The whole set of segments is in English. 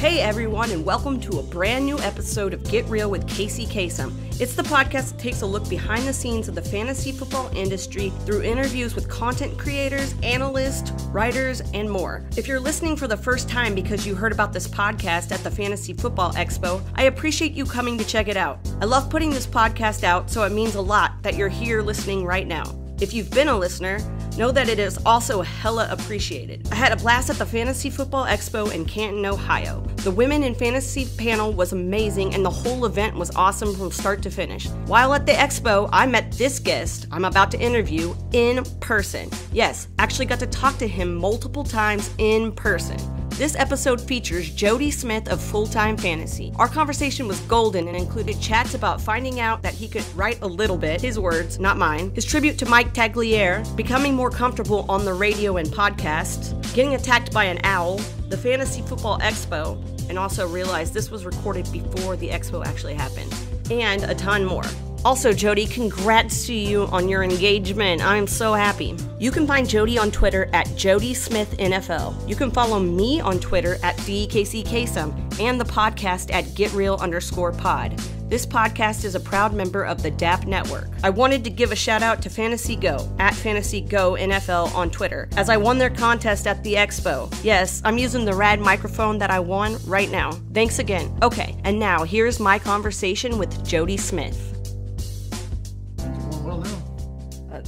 Hey everyone, and welcome to a brand new episode of Get Real with Casey Kasem. It's the podcast that takes a look behind the scenes of the fantasy football industry through interviews with content creators, analysts, writers, and more. If you're listening for the first time because you heard about this podcast at the Fantasy Football Expo, I appreciate you coming to check it out. I love putting this podcast out, so it means a lot that you're here listening right now. If you've been a listener, know that it is also hella appreciated. I had a blast at the Fantasy Football Expo in Canton, Ohio. The Women in Fantasy panel was amazing and the whole event was awesome from start to finish. While at the Expo, I met this guest I'm about to interview in person. Yes, actually got to talk to him multiple times in person. This episode features Jody Smith of Full-Time Fantasy. Our conversation was golden and included chats about finding out that he could write a little bit, his words, not mine, his tribute to Mike Tagliere, becoming more comfortable on the radio and podcasts, getting attacked by an owl, the Fantasy Football Expo, and also realized this was recorded before the Expo actually happened, and a ton more. Also, Jody, congrats to you on your engagement. I'm so happy. You can find Jody on Twitter at Jody Smith NFL. You can follow me on Twitter at DKCKsum and the podcast at GetReal_pod. This podcast is a proud member of the DAP Network. I wanted to give a shout out to fantasyGO at fantasyGO NFL on Twitter, as I won their contest at the Expo. Yes, I'm using the rad microphone that I won right now. Thanks again. Okay, and now here's my conversation with Jody Smith.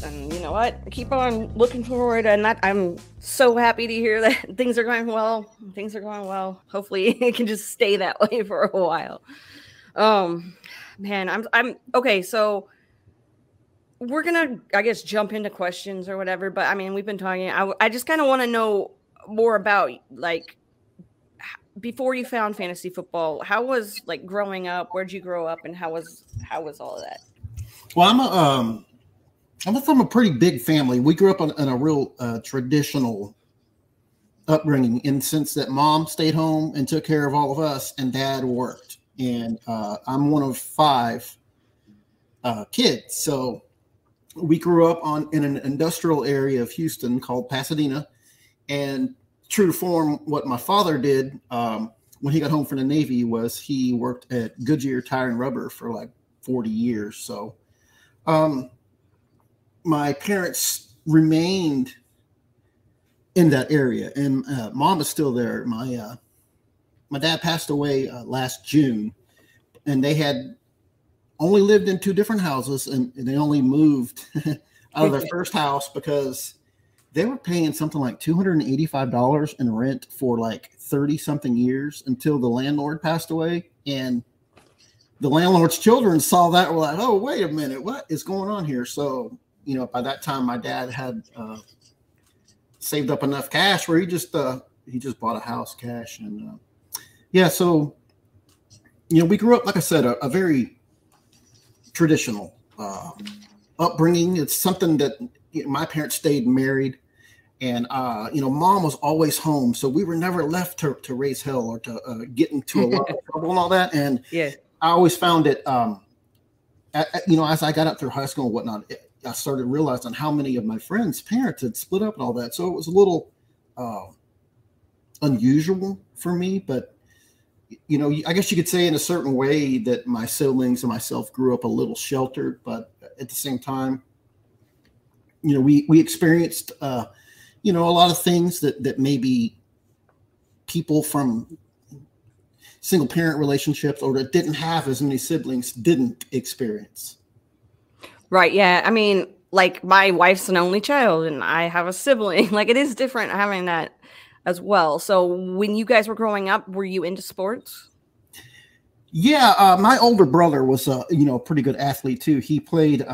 And you know what? I keep on looking forward, and I'm so happy to hear that things are going well. Things are going well. Hopefully, it can just stay that way for a while. Man, I'm okay. So we're gonna, I guess, jump into questions or whatever. But I mean, we've been talking. I just kind of want to know more about, like, before you found fantasy football. How was, like, growing up? Where'd you grow up, and how was all of that? Well, I'm from a pretty big family. We grew up in a real traditional upbringing, in the sense that mom stayed home and took care of all of us, and dad worked. And I'm one of 5 kids. So we grew up in an industrial area of Houston called Pasadena. And true to form, what my father did when he got home from the Navy was he worked at Goodyear Tire and Rubber for like 40 years. So my parents remained in that area, and mom is still there. My dad passed away last June, and they had only lived in 2 different houses, and they only moved out of their first house because they were paying something like $285 in rent for like 30 something years until the landlord passed away. And the landlord's children saw that and were like, oh, wait a minute, what is going on here? So, you know, by that time, my dad had saved up enough cash where he just bought a house cash. And yeah, so, you know, we grew up, like I said, a very traditional upbringing. It's something that, you know, my parents stayed married, and you know, mom was always home, so we were never left to raise hell or to get into a lot of trouble and all that. And yeah, I always found it, you know, as I got up through high school and whatnot, I started realizing how many of my friends' parents had split up and all that. So it was a little unusual for me, but, you know, I guess you could say in a certain way that my siblings and myself grew up a little sheltered, but at the same time, you know, we experienced, you know, a lot of things that maybe people from single parent relationships or that didn't have as many siblings didn't experience. Right. Yeah. I mean, like, my wife's an only child and I have a sibling. Like, it is different having that as well. So when you guys were growing up, were you into sports? Yeah. My older brother was, you know, a pretty good athlete too. He played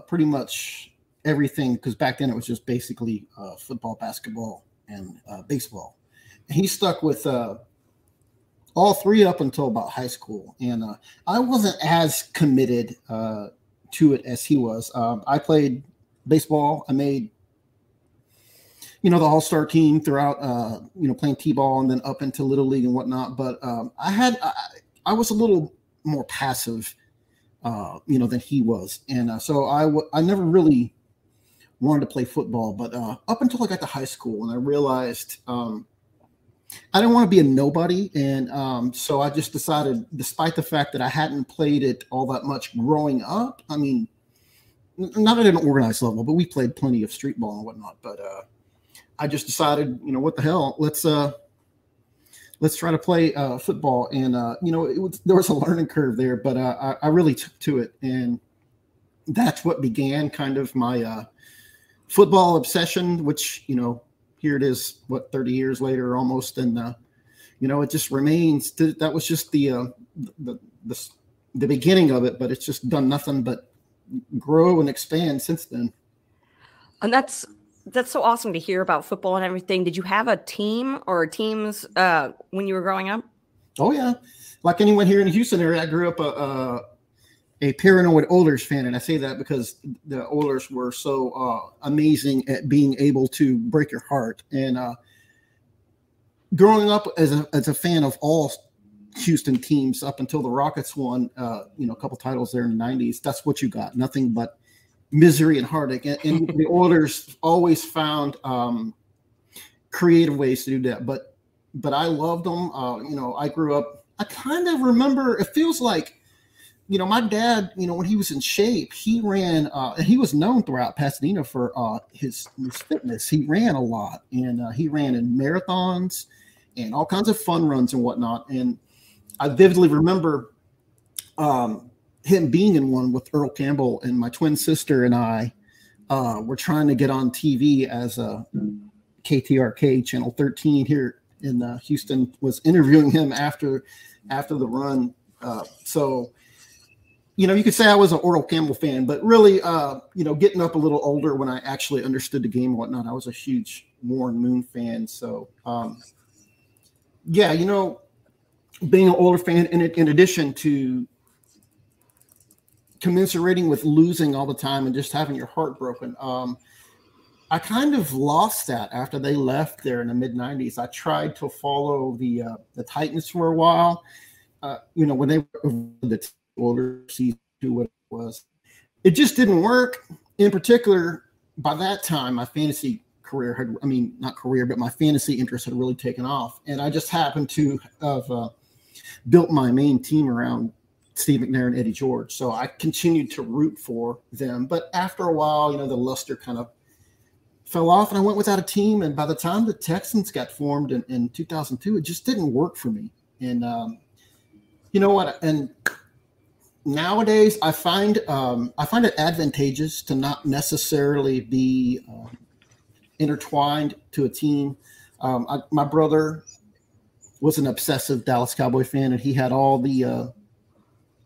pretty much everything, because back then it was just basically football, basketball, and baseball. And he stuck with all 3 up until about high school. And I wasn't as committed to it as he was. I played baseball. I made, you know, the all-star team throughout, you know, playing t-ball and then up into Little League and whatnot. But I was a little more passive, you know, than he was. And so I never really wanted to play football. But up until I got to high school, and I realized I didn't want to be a nobody. And so I just decided, despite the fact that I hadn't played it all that much growing up, I mean, not at an organized level, but we played plenty of street ball and whatnot. But I just decided, what the hell, let's try to play football. And, there was a learning curve there, but I really took to it. And that's what began kind of my football obsession, which, here it is, 30 years later almost. And, it just remains. That was just the beginning of it, but it's just done nothing but grow and expand since then. And that's so awesome to hear about football and everything. Did you have a team or teams when you were growing up? Oh, yeah. Like anyone here in the Houston area, I grew up a paranoid Oilers fan. And I say that because the Oilers were so amazing at being able to break your heart. And growing up as a fan of all Houston teams up until the Rockets won, a couple titles there in the 90s, that's what you got. Nothing but misery and heartache. And the Oilers always found creative ways to do that. But I loved them. I grew up, I kind of remember, it feels like, my dad, when he was in shape, he ran, and he was known throughout Pasadena for his fitness. He ran a lot, and he ran in marathons and all kinds of fun runs and whatnot. And I vividly remember him being in one with Earl Campbell, and my twin sister and I were trying to get on TV as a KTRK Channel 13 here in Houston, was interviewing him after the run. So, you could say I was an Earl Campbell fan, but really, getting up a little older when I actually understood the game and whatnot, I was a huge Warren Moon fan. So, being an older fan, in addition to commiserating with losing all the time and just having your heart broken, I kind of lost that after they left there in the mid 90s. I tried to follow the Titans for a while, when they were the older season, what it was. It just didn't work. In particular, by that time, my fantasy career but my fantasy interest had really taken off. And I just happened to have built my main team around Steve McNair and Eddie George. So I continued to root for them. But after a while, the luster kind of fell off and I went without a team. And by the time the Texans got formed in 2002, it just didn't work for me. And you know what? And nowadays I find it advantageous to not necessarily be intertwined to a team. My brother was an obsessive Dallas Cowboy fan, and he had all the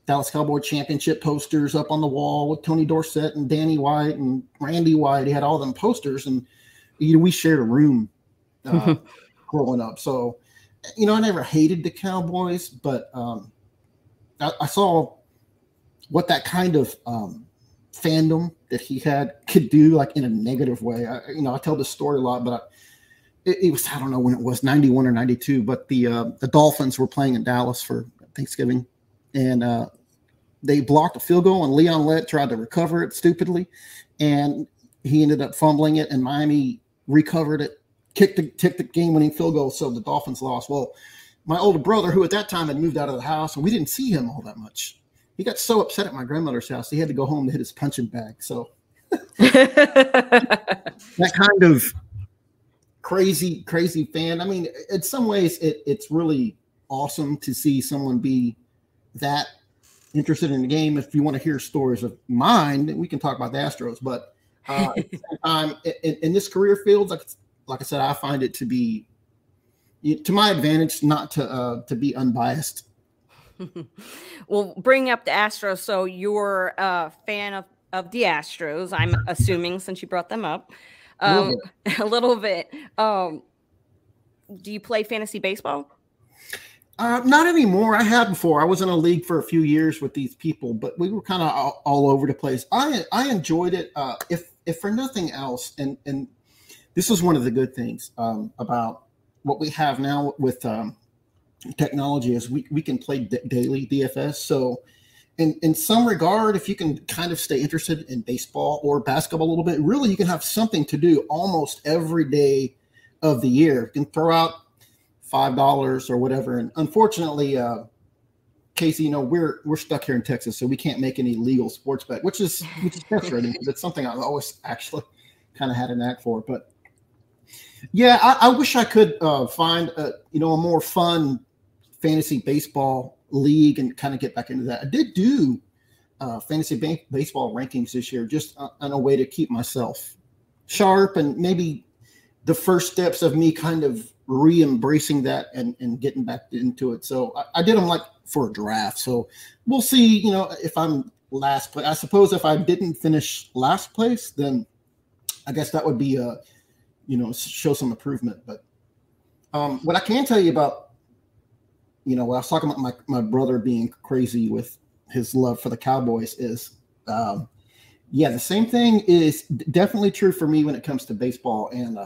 Dallas Cowboy championship posters up on the wall with Tony Dorsett and Danny White and Randy White. He had all them posters, and we shared a room growing up. So, I never hated the Cowboys, but I saw what that kind of fandom that he had could do, like in a negative way. I tell this story a lot, but it was, I don't know when it was, 91 or 92, but the Dolphins were playing in Dallas for Thanksgiving, and they blocked a field goal, and Leon Lett tried to recover it stupidly, and he ended up fumbling it, and Miami recovered it, kicked the game-winning field goal, so the Dolphins lost. Well, my older brother, who at that time had moved out of the house, and we didn't see him all that much, he got so upset at my grandmother's house, he had to go home to hit his punching bag. So that kind of crazy fan. I mean, in some ways, it's really awesome to see someone be that interested in the game. If you want to hear stories of mine, we can talk about the Astros. But at the same time, in this career field, like I said, I find it to be to my advantage not to be unbiased. Well, bring up the Astros. So you're a fan of the Astros, I'm assuming, since you brought them up. A little bit. Do you play fantasy baseball? Not anymore. I had before. I was in a league for a few years with these people, but we were kind of all over the place. I enjoyed it. If for nothing else, and this is one of the good things about what we have now with technology is we can play daily DFS. So in some regard, if you can kind of stay interested in baseball or basketball a little bit, really you can have something to do almost every day of the year. You can throw out $5 or whatever. And unfortunately, Casey, we're stuck here in Texas, so we can't make any legal sports bet, which is frustrating because it's something I've always actually kind of had a knack for. But yeah, I wish I could find a more fun fantasy baseball league and kind of get back into that. I did do fantasy baseball rankings this year, just on a way to keep myself sharp and maybe the first steps of me kind of re-embracing that and getting back into it. So I did them like for a draft. So we'll see, if I'm last place. I suppose if I didn't finish last place, then I guess that would be show some improvement. But what I can tell you about, when I was talking about my brother being crazy with his love for the Cowboys is, the same thing is definitely true for me when it comes to baseball. And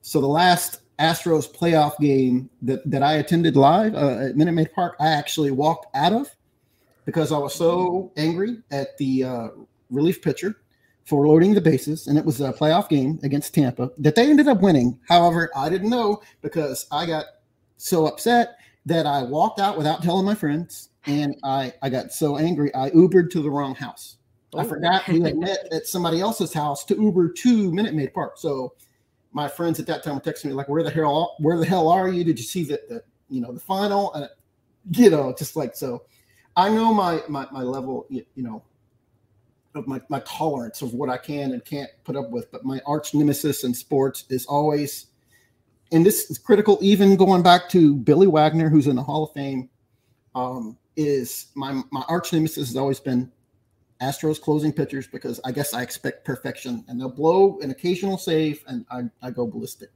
so the last Astros playoff game that I attended live at Minute Maid Park, I actually walked out of because I was so angry at the relief pitcher for loading the bases, and it was a playoff game against Tampa that they ended up winning. However, I didn't know because I got so upset that I walked out without telling my friends, and I got so angry I Ubered to the wrong house. I forgot we had met at somebody else's house to Uber to Minute Maid Park. So my friends at that time were texting me like, "Where the hell are you? Did you see the final?" Just like so. I know my level, of my tolerance of what I can and can't put up with. But my arch nemesis in sports is always, and this is critical, even going back to Billy Wagner, who's in the Hall of Fame, is my arch nemesis has always been Astros closing pitchers, because I guess I expect perfection, and they'll blow an occasional save and I go ballistic.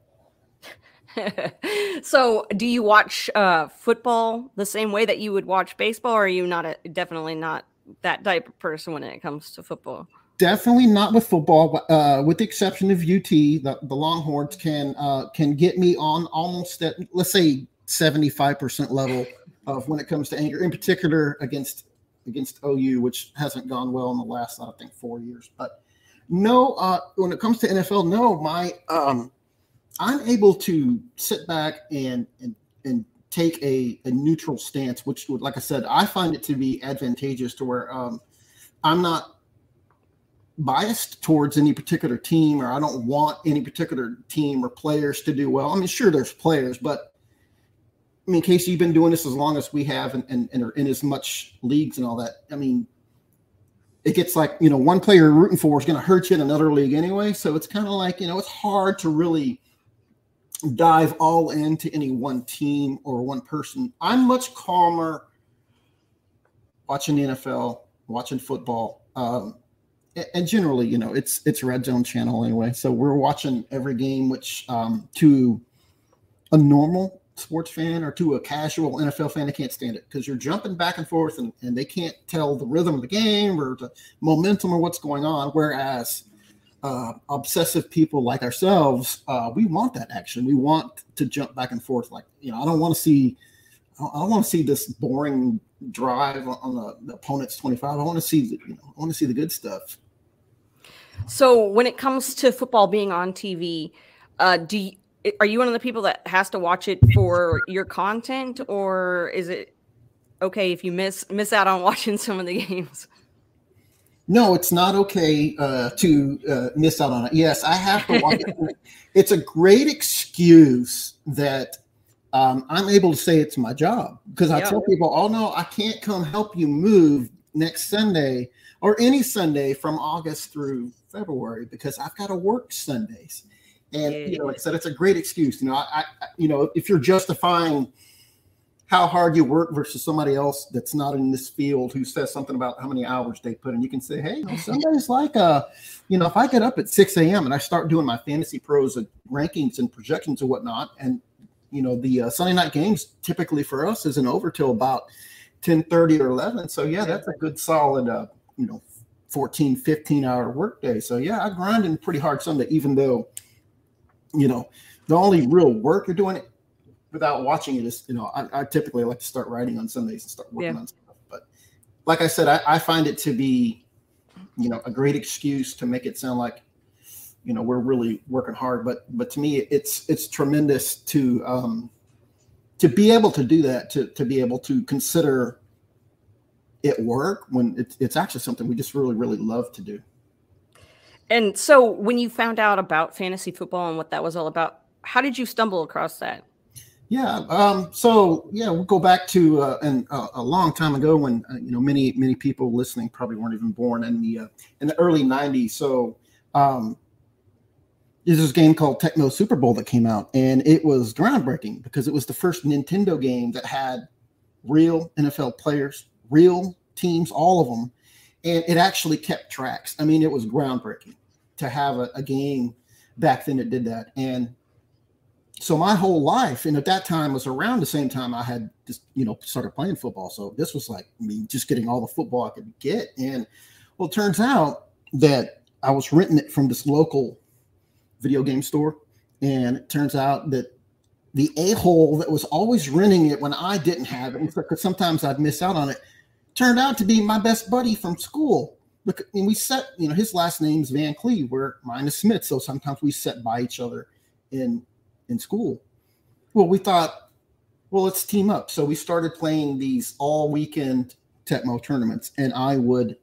So do you watch football the same way that you would watch baseball, or are you definitely not that type of person when it comes to football? Definitely not with football, but with the exception of UT, the Longhorns can get me on almost at, let's say, 75% level of when it comes to anger, in particular against OU, which hasn't gone well in the last, I think, 4 years. But no, when it comes to NFL, no, I'm able to sit back and take a neutral stance, which would, like I said, I find it to be advantageous to where I'm not biased towards any particular team, or I don't want any particular team or players to do well. I mean, sure, there's players, but I mean, Casey, you've been doing this as long as we have and are in as much leagues and all that. I mean, it gets like, one player you're rooting for is going to hurt you in another league anyway. So it's kind of like, it's hard to really dive all into any one team or one person. I'm much calmer watching the NFL, watching football. And generally, it's Red Zone channel anyway. So we're watching every game, which to a normal sports fan or to a casual NFL fan, they can't stand it because you're jumping back and forth and they can't tell the rhythm of the game or the momentum or what's going on. Whereas obsessive people like ourselves, we want that action. We want to jump back and forth. Like, I don't want to see this boring drive on the opponent's 25. I want to see the good stuff. So when it comes to football being on TV, are you one of the people that has to watch it for your content, or is it okay if you miss out on watching some of the games? No, it's not okay to miss out on it. Yes, I have to watch it. It's a great excuse that I'm able to say it's my job, because I tell people, "Oh no, I can't come help you move next Sunday or any Sunday from August through February because I've got to work Sundays." And like I said, it's a great excuse. If you're justifying how hard you work versus somebody else that's not in this field who says something about how many hours they put in, you can say, "Hey, Sunday's like if I get up at 6 a.m. and I start doing my Fantasy Pros rankings and projections and whatnot, and the Sunday night games typically for us isn't over till about 10:30 or 11. So yeah, that's a good solid 14, 15-hour workday. So yeah, I grinding pretty hard Sunday, even though the only real work you're doing it without watching it is, I typically like to start writing on Sundays and start working on stuff. But like I said, I find it to be, a great excuse to make it sound like, we're really working hard. But to me, it's tremendous to to be able to do that, to be able to consider it work when it's actually something we just really, really love to do. And so when you found out about fantasy football and what that was all about, how did you stumble across that? Yeah. So we'll go back to a long time ago when many people listening probably weren't even born in the early '90s. So there's this game called Tecmo Super Bowl that came out, and it was groundbreaking because it was the first Nintendo game that had real NFL players, real teams, all of them, and it actually kept tracks. I mean, it was groundbreaking to have a game back then that did that. And so my whole life, and at that time was around the same time I had just, started playing football. So this was like me just getting all the football I could get. And well, it turns out that I was renting it from this local video game store. And it turns out that the a-hole that was always renting it when I didn't have it, because sometimes I'd miss out on it, turned out to be my best buddy from school. And we sat, his last name's Van Cleve, where mine is Smith. So sometimes we sat by each other in school. Well, we thought, let's team up. So we started playing these all weekend Tecmo tournaments, and I would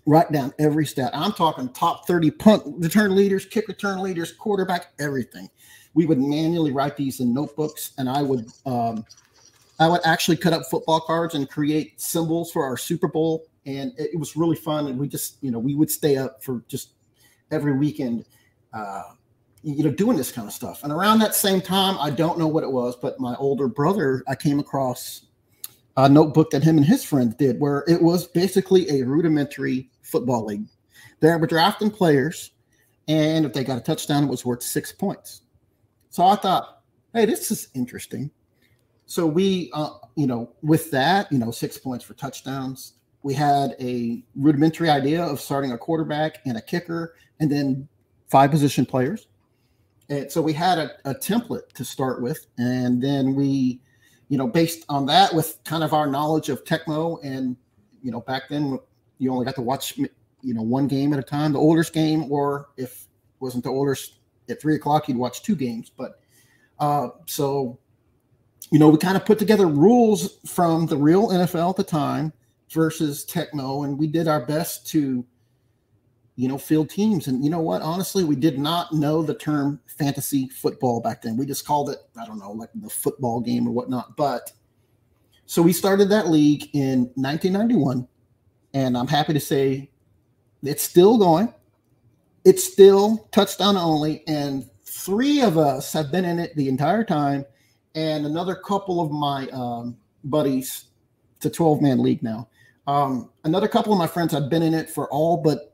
write down every stat. I'm talking top 30 punt return leaders, kick return leaders, quarterback, everything. We would manually write these in notebooks, and I would actually cut up football cards and create symbols for our Super Bowl. And it was really fun. And we just, we would stay up for just every weekend, doing this kind of stuff. And around that same time, I don't know what it was, but my older brother, I came across a notebook that him and his friends did, where it was basically a rudimentary football league. They were drafting players, and if they got a touchdown, it was worth 6 points. So I thought, hey, this is interesting. So we, with that, 6 points for touchdowns, we had a rudimentary idea of starting a quarterback and a kicker, and then 5 position players. And so we had a template to start with. And then we, based on that, with kind of our knowledge of Tecmo, and, back then you only got to watch, one game at a time, the oldest game, or if it wasn't the oldest at 3:00, you'd watch 2 games. But so, we kind of put together rules from the real NFL at the time versus Tecmo, and we did our best to, field teams. And you know what? Honestly, we did not know the term fantasy football back then. We just called it, I don't know, like the football game or whatnot. But so we started that league in 1991, and I'm happy to say it's still going. It's still touchdown only, and 3 of us have been in it the entire time, and another couple of my buddies. It's a 12-man league now. Another couple of my friends have been in it for all but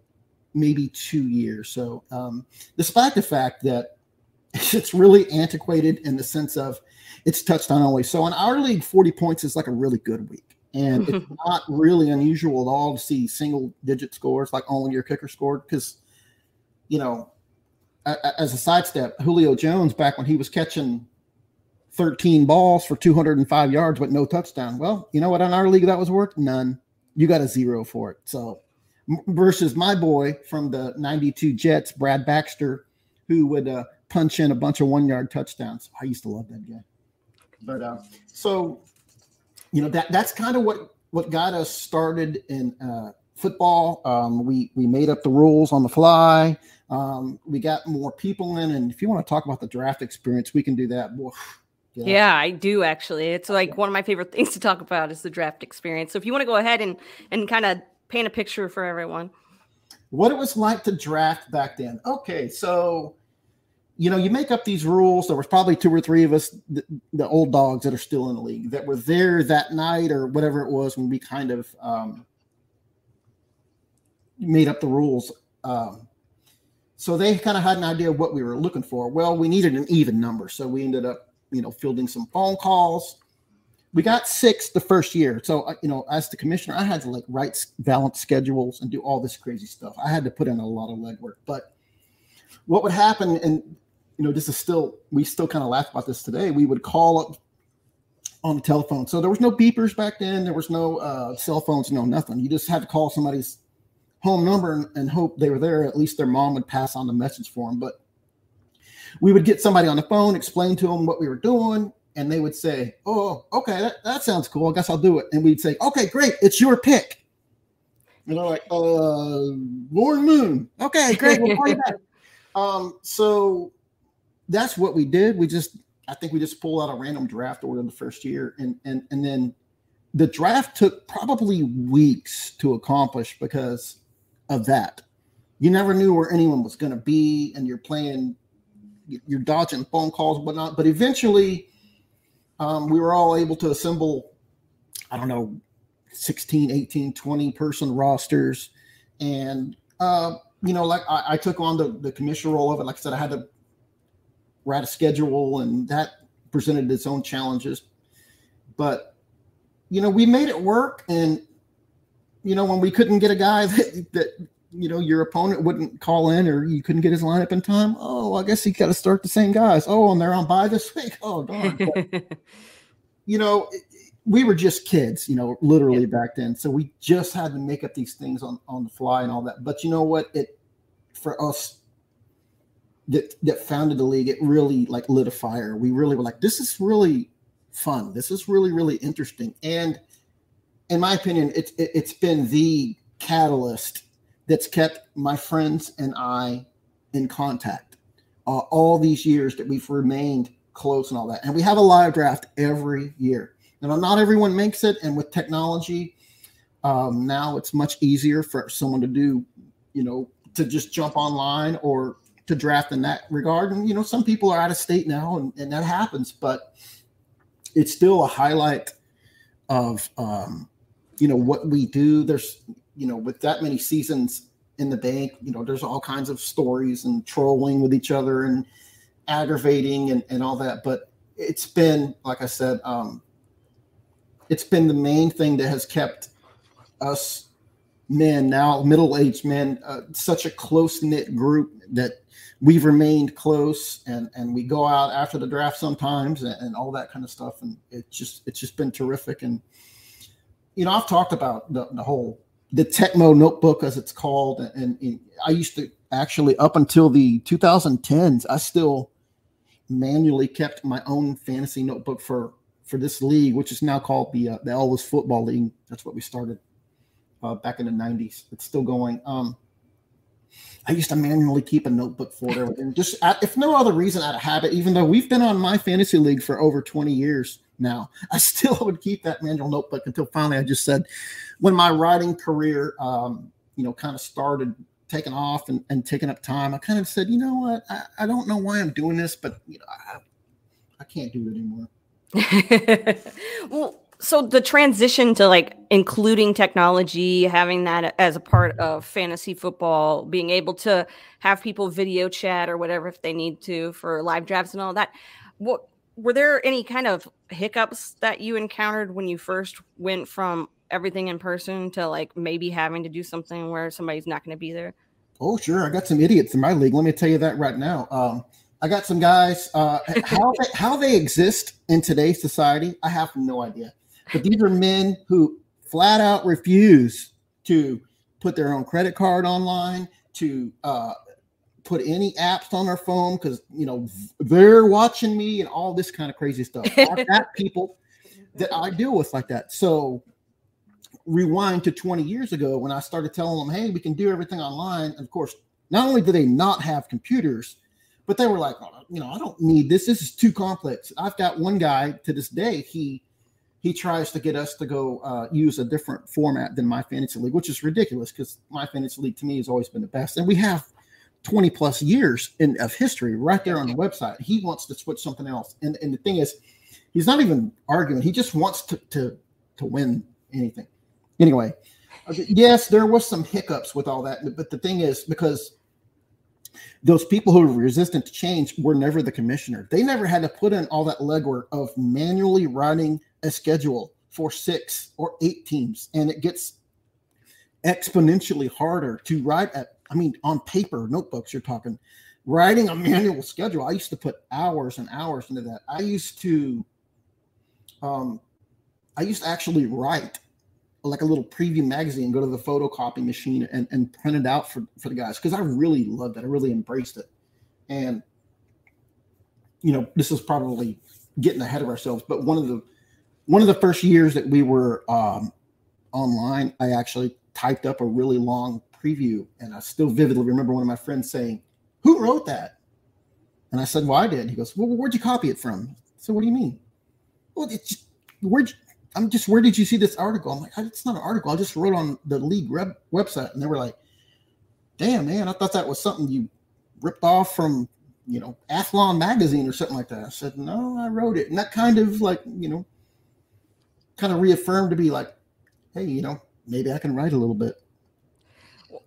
maybe 2 years. So despite the fact that it's really antiquated in the sense of it's touchdown only. So in our league, 40 points is like a really good week. And it's not really unusual at all to see single digit scores, like only your kicker scored. Because, as a sidestep, Julio Jones, back when he was catching 13 balls for 205 yards, but no touchdown. Well, you know what? In our league, that was worth none. You got a 0 for it. So versus my boy from the 92 Jets, Brad Baxter, who would punch in a bunch of 1-yard touchdowns. I used to love that guy. But so, that's kind of what got us started in football. We made up the rules on the fly. We got more people in. And if you want to talk about the draft experience, we can do that. Yeah, I do actually. It's like one of my favorite things to talk about is the draft experience. So if you want to go ahead and kind of paint a picture for everyone. What it was like to draft back then. Okay, so, you make up these rules. There was probably 2 or 3 of us, the old dogs that are still in the league, that were there that night or whatever it was when we kind of made up the rules. So they kind of had an idea of what we were looking for. Well, we needed an even number. So we ended up, fielding some phone calls. We got 6 the first year. So, as the commissioner, I had to write balance schedules and do all this crazy stuff. I had to put in a lot of legwork. But what would happen, and, we still kind of laugh about this today. We would call up on the telephone. So there was no beepers back then. There was no cell phones, no nothing. You just had to call somebody's home number and hope they were there. At least their mom would pass on the message for them. But we would get somebody on the phone, explain to them what we were doing, and they would say, "Oh, okay, that sounds cool. I guess I'll do it." And we'd say, "Okay, great, it's your pick." And they're like, Lauren Moon. Okay, great, we'll call you back. So that's what we did. I think we just pulled out a random draft order the first year, and then the draft took probably weeks to accomplish because of that. You never knew where anyone was going to be, and you're dodging phone calls and whatnot. But eventually, we were all able to assemble, I don't know, 16, 18, 20 person rosters. And, like I took on the commissioner role of it. Like I said, I had to write a schedule, and that presented its own challenges. But, we made it work. And, when we couldn't get a guy that your opponent wouldn't call in, or you couldn't get his lineup in time. Oh, I guess you got to start the same guys. Oh, and they're on bye this week. Oh, darn. But, we were just kids, literally back then. So we just had to make up these things on the fly and all that. But you know what? For us that founded the league, it really like lit a fire. We really were like, this is really fun. This is really, really interesting. And in my opinion, it's been the catalyst that's kept my friends and I in contact all these years that we've remained close and all that. And we have a live draft every year. Now, not everyone makes it. And with technology, now it's much easier for someone to do, to just jump online or to draft in that regard. And, some people are out of state now, and that happens. But it's still a highlight of, what we do. There's, with that many seasons in the bank, there's all kinds of stories and trolling with each other and aggravating and all that. But it's been, like I said, it's been the main thing that has kept us men, now middle-aged men, such a close-knit group that we've remained close, and we go out after the draft sometimes and all that kind of stuff. And it's just been terrific. And, I've talked about the Tecmo notebook, as it's called. And I used to actually, up until the 2010s, I still manually kept my own fantasy notebook for this league, which is now called the Elvis Football League. That's what we started back in the 90s. It's still going. I used to manually keep a notebook for it, and just if no other reason, out of habit. Even though we've been on my fantasy league for over 20 years now, I still would keep that manual notebook until finally I just said, when my writing career, kind of started taking off and taking up time, I kind of said, you know what, I don't know why I'm doing this, but I can't do it anymore. Well, so the transition to like including technology, having that as a part of fantasy football, being able to have people video chat or whatever if they need to for live drafts and all that. Were there any kind of hiccups that you encountered when you first went from everything in person to like maybe having to do something where somebody's not going to be there? Oh, sure. I got some idiots in my league. Let me tell you that right now. I got some guys, how they exist in today's society, I have no idea. But these are men who flat out refuse to put their own credit card online, to put any apps on their phone because, they're watching me and all this kind of crazy stuff. I've got people that I deal with like that. So rewind to 20 years ago when I started telling them, hey, we can do everything online. And of course, not only do they not have computers, but they were like, I don't need this. This is too complex. I've got one guy to this day. He tries to get us to go use a different format than my fantasy league, which is ridiculous because my fantasy league to me has always been the best. And we have 20 plus years of history right there on the website. He wants to switch something else. And the thing is, he's not even arguing. He just wants to win anything. Anyway, yes, there was some hiccups with all that. But the thing is, because those people who are resistant to change were never the commissioner. They never had to put in all that legwork of manually writing a schedule for 6 or 8 teams. And it gets exponentially harder to write on paper, notebooks, you're talking, writing a manual schedule. I used to put hours and hours into that. I used to actually write like a little preview magazine, go to the photocopy machine and print it out for the guys. Cause I really loved it. I really embraced it. And, this is probably getting ahead of ourselves. But one of the first years that we were online, I actually typed up a really long preview, and I still vividly remember one of my friends saying, "Who wrote that?" And I said, "Well, I did." He goes, "Well, where'd you copy it from?" So what do you mean? Well, where did you see this article? I'm like, it's not an article. I just wrote on the league website. And they were like, "Damn, man, I thought that was something you ripped off from, Athlon magazine or something like that." I said, "No, I wrote it." And that kind of like, kind of reaffirmed to be like, hey, maybe I can write a little bit.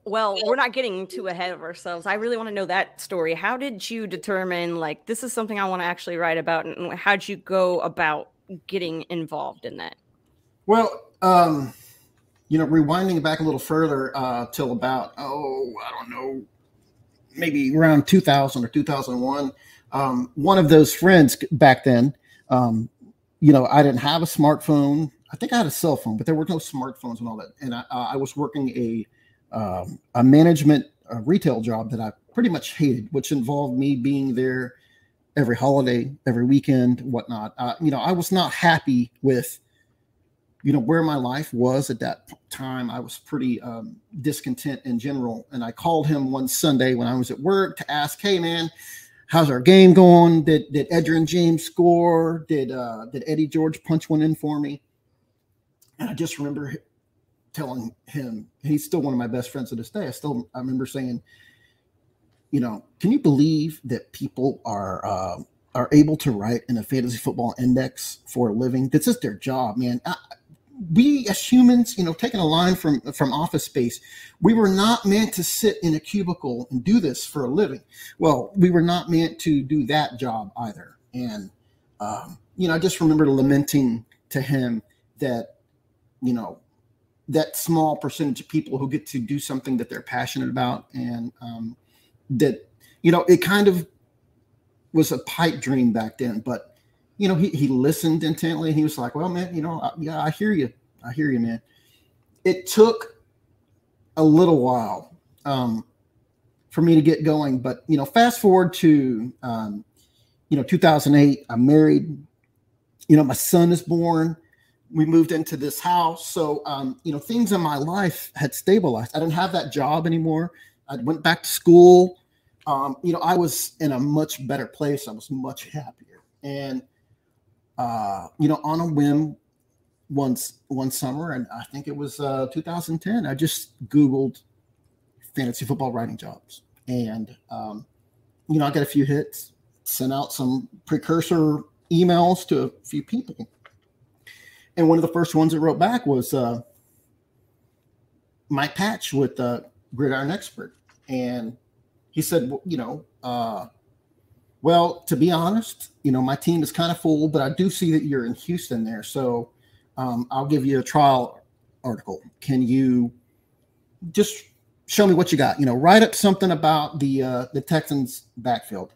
Well, we're not getting too ahead of ourselves. I really want to know that story. How did you determine, like, this is something I want to actually write about, and how'd you go about getting involved in that? Well, rewinding back a little further till about, I don't know, maybe around 2000 or 2001, one of those friends back then, I didn't have a smartphone. I think I had a cell phone, but there were no smartphones and all that. And I was working a management retail job that I pretty much hated, which involved me being there every holiday, every weekend, whatnot. I was not happy with, where my life was at that time. I was pretty discontent in general. And I called him one Sunday when I was at work to ask, "Hey, man, how's our game going? Did Edgerrin James score? Did Eddie George punch one in for me?" And I just remember telling him, he's still one of my best friends to this day. I remember saying, "Can you believe that people are able to write in a fantasy football index for a living? That's just their job, man." We as humans, taking a line from Office Space, we were not meant to sit in a cubicle and do this for a living. Well, we were not meant to do that job either. And, I just remember lamenting to him that, that small percentage of people who get to do something that they're passionate about, and that, it kind of was a pipe dream back then. But he listened intently, and he was like, "Well, man, yeah, I hear you. I hear you, man." It took a little while for me to get going, but fast forward to 2008. I'm married. My son is born. We moved into this house, so things in my life had stabilized. I didn't have that job anymore. I went back to school. I was in a much better place. I was much happier, and on a whim, one summer, and I think it was 2010, I just Googled fantasy football writing jobs, and I got a few hits, sent out some precursor emails to a few people, and one of the first ones that wrote back was Mike Patch with Gridiron Expert, and he said, "Well, to be honest, my team is kind of full, but I do see that you're in Houston there. So I'll give you a trial article. Can you just show me what you got? Write up something about the Texans backfield."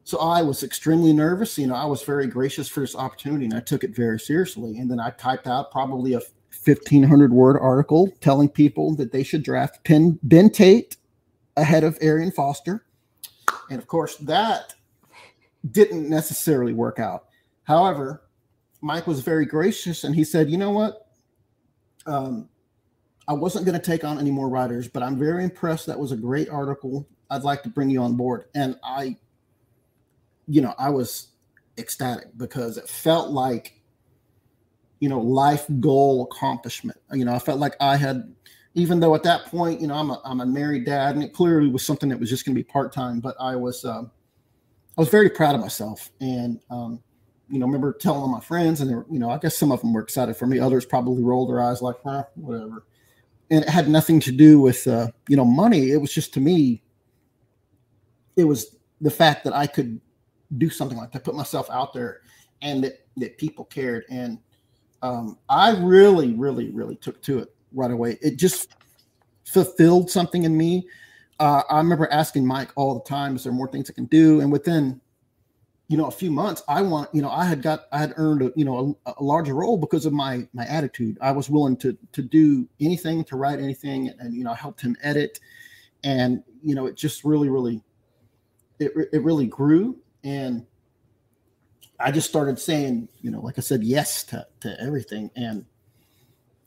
So I was extremely nervous. I was very gracious for this opportunity, and I took it very seriously. And then I typed out probably a 1,500-word article telling people that they should draft Ben Tate ahead of Arian Foster. And of course, that didn't necessarily work out. However, Mike was very gracious, and he said, "You know what? I wasn't going to take on any more writers, but I'm very impressed. That was a great article. I'd like to bring you on board." And I was ecstatic because it felt like, life goal accomplishment. I felt like I had, even though at that point, I'm a married dad, and it clearly was something that was just going to be part-time, but I was very proud of myself. And, remember telling all my friends, and I guess some of them were excited for me. Others probably rolled their eyes like, whatever. And it had nothing to do with, money. It was just, to me, it was the fact that I could do something like that, put myself out there, and that people cared. And I really, really, really took to it right away. It just fulfilled something in me. I remember asking Mike all the time, "Is there more things I can do?" And within, a few months, I had earned a larger role because of my attitude. I was willing to do anything, to write anything, and I helped him edit, and it just really, really, it really grew. And I just started saying, like I said, yes to everything. And,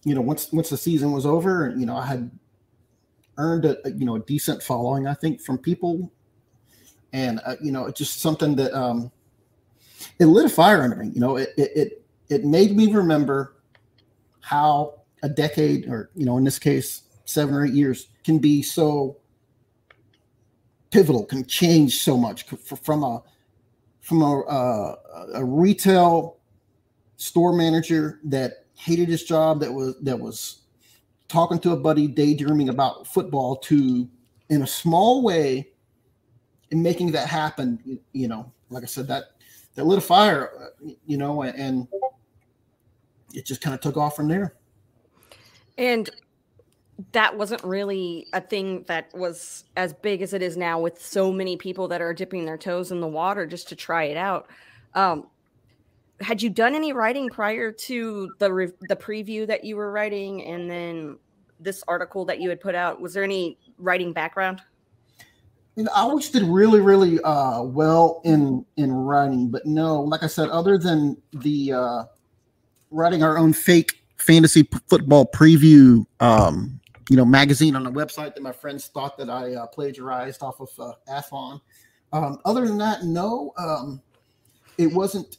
once the season was over, and, I had earned a decent following, I think, from people. And, it's just something that it lit a fire under me. It made me remember how a decade, or, in this case, 7 or 8 years, can be so pivotal, can change so much from a retail store manager that hated his job, that was talking to a buddy, daydreaming about football, to, in a small way, in making that happen. Like I said, that lit a fire, and it just kind of took off from there. And that wasn't really a thing that was as big as it is now, with so many people that are dipping their toes in the water just to try it out. Had you done any writing prior to the preview that you were writing, and then this article that you had put out? Was there any writing background? I always did really, really well in writing, but no, like I said, other than the writing our own fake fantasy football preview, magazine on the website that my friends thought that I plagiarized off of Athlon. Other than that, no, it wasn't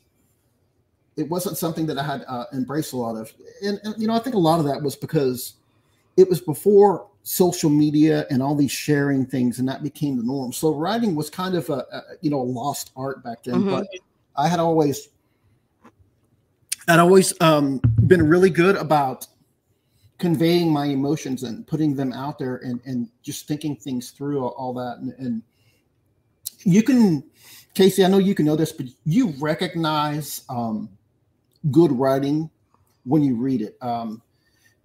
something that I had embraced a lot of. And, I think a lot of that was because it was before social media and all these sharing things, and that became the norm. So writing was kind of a lost art back then. Mm-hmm. But I had always been really good about conveying my emotions and putting them out there, and just thinking things through, all that. And you can, Casey, I know you can know this, but you recognize good writing when you read it.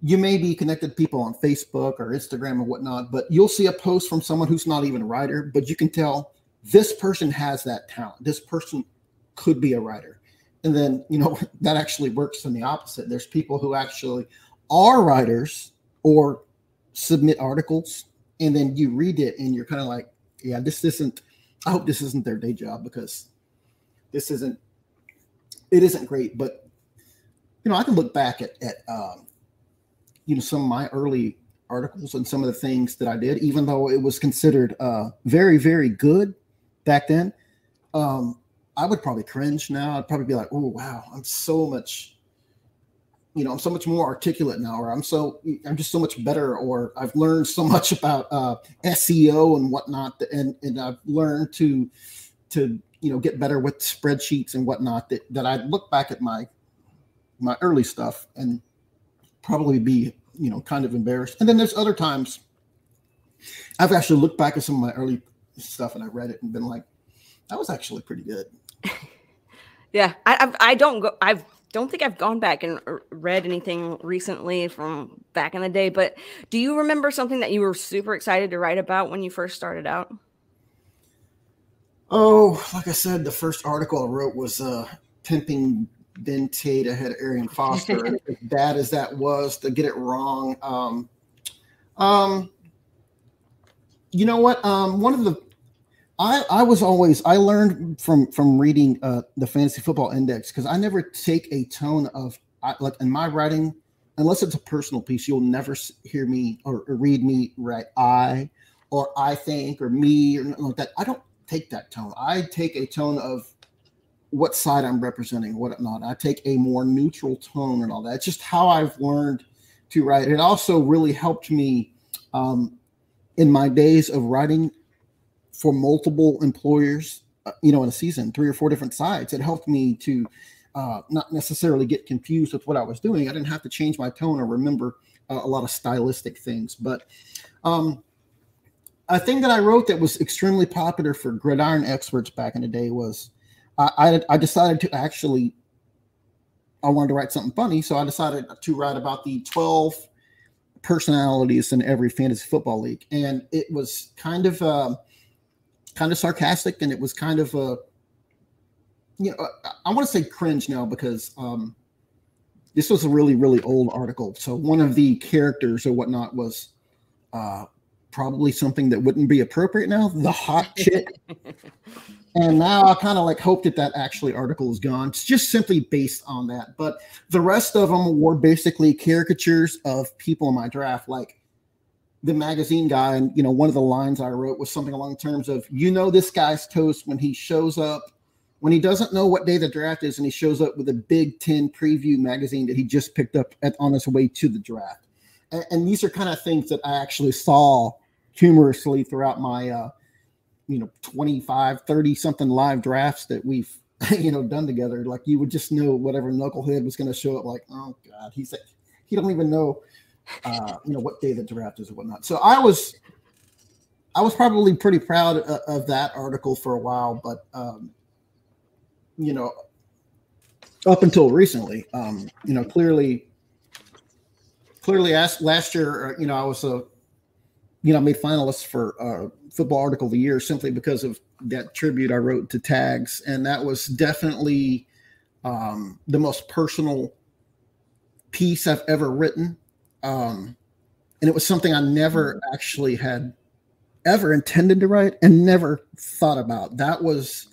You may be connected to people on Facebook or Instagram or whatnot, but you'll see a post from someone who's not even a writer, but you can tell this person has that talent. This person could be a writer. And then, that actually works in the opposite. There's people who actually are writers or submit articles, and then you read it and you're kind of like, yeah, I hope this isn't their day job, because it isn't great. But, I can look back at some of my early articles and some of the things that I did, even though it was considered very, very good back then. I would probably cringe now. I'd probably be like, oh, wow, I'm so much more articulate now, or I'm just so much better, or I've learned so much about SEO and whatnot, and I've learned to get better with spreadsheets and whatnot, that I'd look back at my early stuff and probably be kind of embarrassed. And then there's other times I've actually looked back at some of my early stuff and I read it and been like, that was actually pretty good. Yeah, I don't think I've gone back and read anything recently from back in the day, but do you remember something that you were super excited to write about when you first started out? Oh, like I said, the first article I wrote was pimping Ben Tate ahead of Arian Foster. As bad as that was to get it wrong. You know what? One of the I learned from reading the Fantasy Football Index, because I never take a tone of, like in my writing, unless it's a personal piece, you'll never hear me or read me write I, or I think, or me, or nothing like that. I don't take that tone. I take a tone of what side I'm representing, what not. I take a more neutral tone and all that. It's just how I've learned to write. It also really helped me in my days of writing for multiple employers, in a season, 3 or 4 different sites. It helped me to not necessarily get confused with what I was doing. I didn't have to change my tone or remember a lot of stylistic things. But a thing that I wrote that was extremely popular for gridiron experts back in the day was, I decided to actually, I wanted to write something funny. So I decided to write about the 12 personalities in every fantasy football league. And it was kind of sarcastic, and it was kind of I want to say cringe now, because this was a really, really old article. So one of the characters or whatnot was probably something that wouldn't be appropriate now, the hot chick. And now I kind of like hope that actually article is gone. It's just simply based on that. But the rest of them were basically caricatures of people in my draft, like the magazine guy. And, one of the lines I wrote was something along the terms of, this guy's toast when he shows up, when he doesn't know what day the draft is, and he shows up with a Big Ten preview magazine that he just picked up on his way to the draft. And these are kind of things that I actually saw humorously throughout my 25, 30 something live drafts that we've, done together. Like you would just know whatever knucklehead was going to show up like, oh God, he don't even know, what day the draft is or whatnot. So I was probably pretty proud of that article for a while, but, up until recently, clearly last year, I was made finalists for Football Article of the Year simply because of that tribute I wrote to Tags. And that was definitely the most personal piece I've ever written. And it was something I never actually had ever intended to write and never thought about. That was,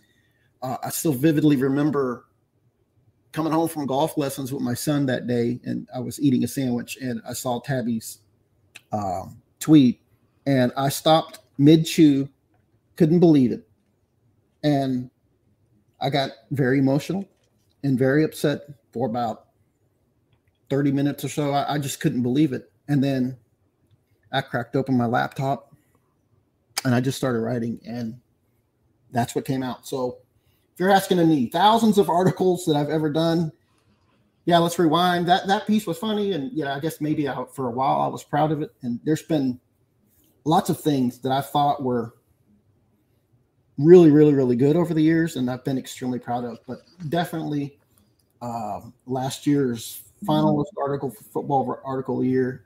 I still vividly remember coming home from golf lessons with my son that day, and I was eating a sandwich and I saw Tabby's tweet, and I stopped mid-chew, couldn't believe it. And I got very emotional and very upset for about 30 minutes or so. I just couldn't believe it. And then I cracked open my laptop and I just started writing, and that's what came out. So if you're asking me, thousands of articles that I've ever done, yeah, let's rewind. That piece was funny, and I guess maybe for a while I was proud of it. And there's been lots of things that I thought were really, really, really good over the years, and I've been extremely proud of. But definitely last year's finalist article for Football Article of the Year,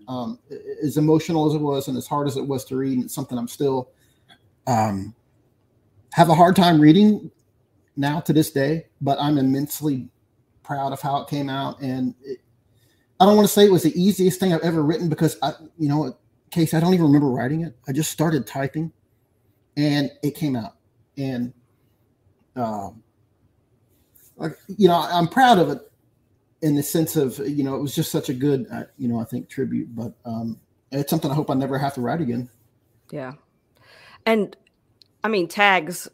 as emotional as it was and as hard as it was to read, and it's something I'm still have a hard time reading now to this day, but I'm immensely proud of how it came out. And I don't want to say it was the easiest thing I've ever written, because Casey, I don't even remember writing it. I just started typing and it came out. And, I'm proud of it in the sense of, it was just such a good, I think tribute, but it's something I hope I never have to write again. Yeah. And I mean, Tags,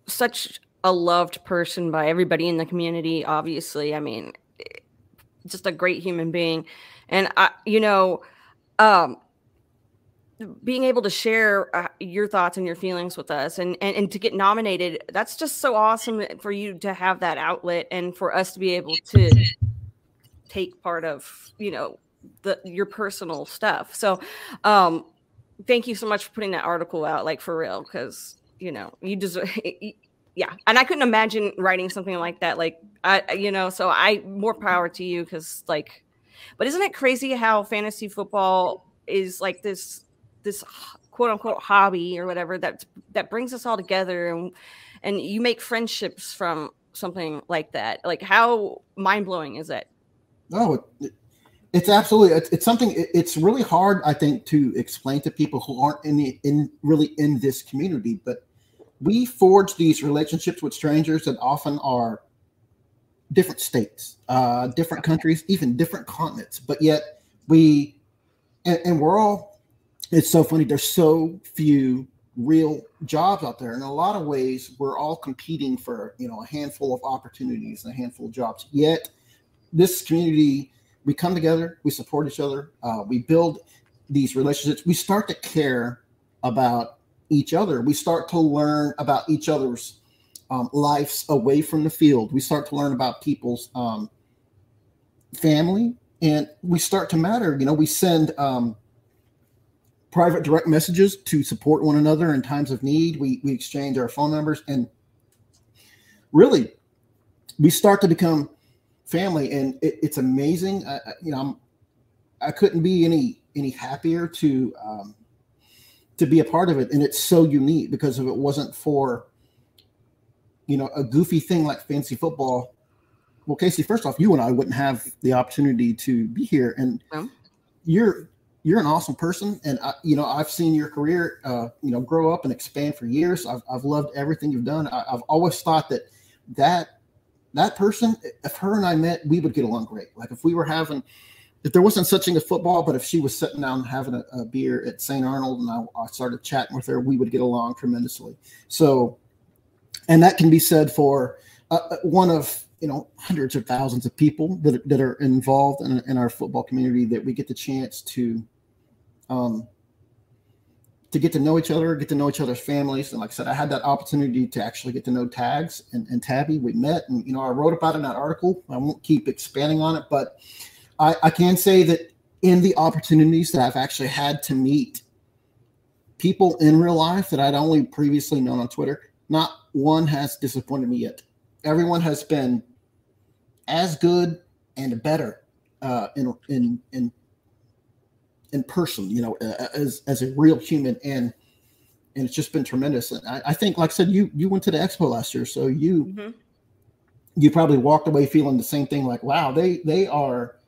such a loved person by everybody in the community, obviously. I mean, just a great human being. And being able to share your thoughts and your feelings with us and to get nominated, that's just so awesome for you to have that outlet and for us to be able to take part of, your personal stuff. So thank you so much for putting that article out, like for real, because, you deserve yeah. And I couldn't imagine writing something like that. Like, so more power to you. Cause but isn't it crazy how fantasy football is like this quote unquote hobby or whatever that brings us all together, and you make friendships from something like that. Like, how mind blowing is that? No, it's absolutely, it's something, it's really hard, I think, to explain to people who aren't really in this community, but we forge these relationships with strangers that often are different states, different countries, even different continents. But yet and we're all, it's so funny. There's so few real jobs out there. In a lot of ways, we're all competing for, a handful of opportunities and a handful of jobs. Yet this community, we come together, we support each other, we build these relationships. We start to care about each other. We start to learn about each other's lives away from the field. We start to learn about people's family, and we start to matter. We send private direct messages to support one another in times of need. We exchange our phone numbers, and really we start to become family. And it's amazing. I couldn't be any happier to be a part of it. And it's so unique, because if it wasn't for, a goofy thing like fantasy football, well, Casey, first off, you and I wouldn't have the opportunity to be here. And you're an awesome person, and I've seen your career, grow up and expand for years. I've loved everything you've done. I've always thought that person, if her and I met, we would get along great. Like if there wasn't such thing as football, but if she was sitting down having a beer at St. Arnold and I started chatting with her, we would get along tremendously. So, and that can be said for one of hundreds of thousands of people that are involved in our football community, that we get the chance to get to know each other, get to know each other's families. And like I said, I had that opportunity to actually get to know Tags and Tabby. We met, and I wrote about it in that article. I won't keep expanding on it, but I can say that in the opportunities that I've actually had to meet people in real life that I'd only previously known on Twitter, not one has disappointed me yet. Everyone has been as good and better in person, as a real human, and it's just been tremendous. And I think, like I said, you went to the Expo last year, so you probably walked away feeling the same thing. Like, wow, they are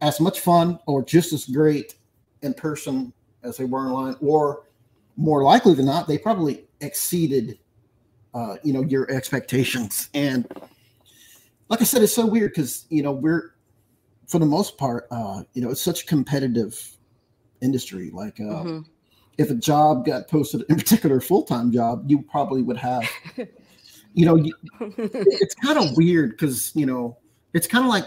as much fun or just as great in person as they were online, or more likely than not, they probably exceeded your expectations. And like I said, it's so weird because we're, for the most part, it's such a competitive industry. Like if a job got posted, in particular a full-time job, you probably would have it's kind of weird because it's kind of like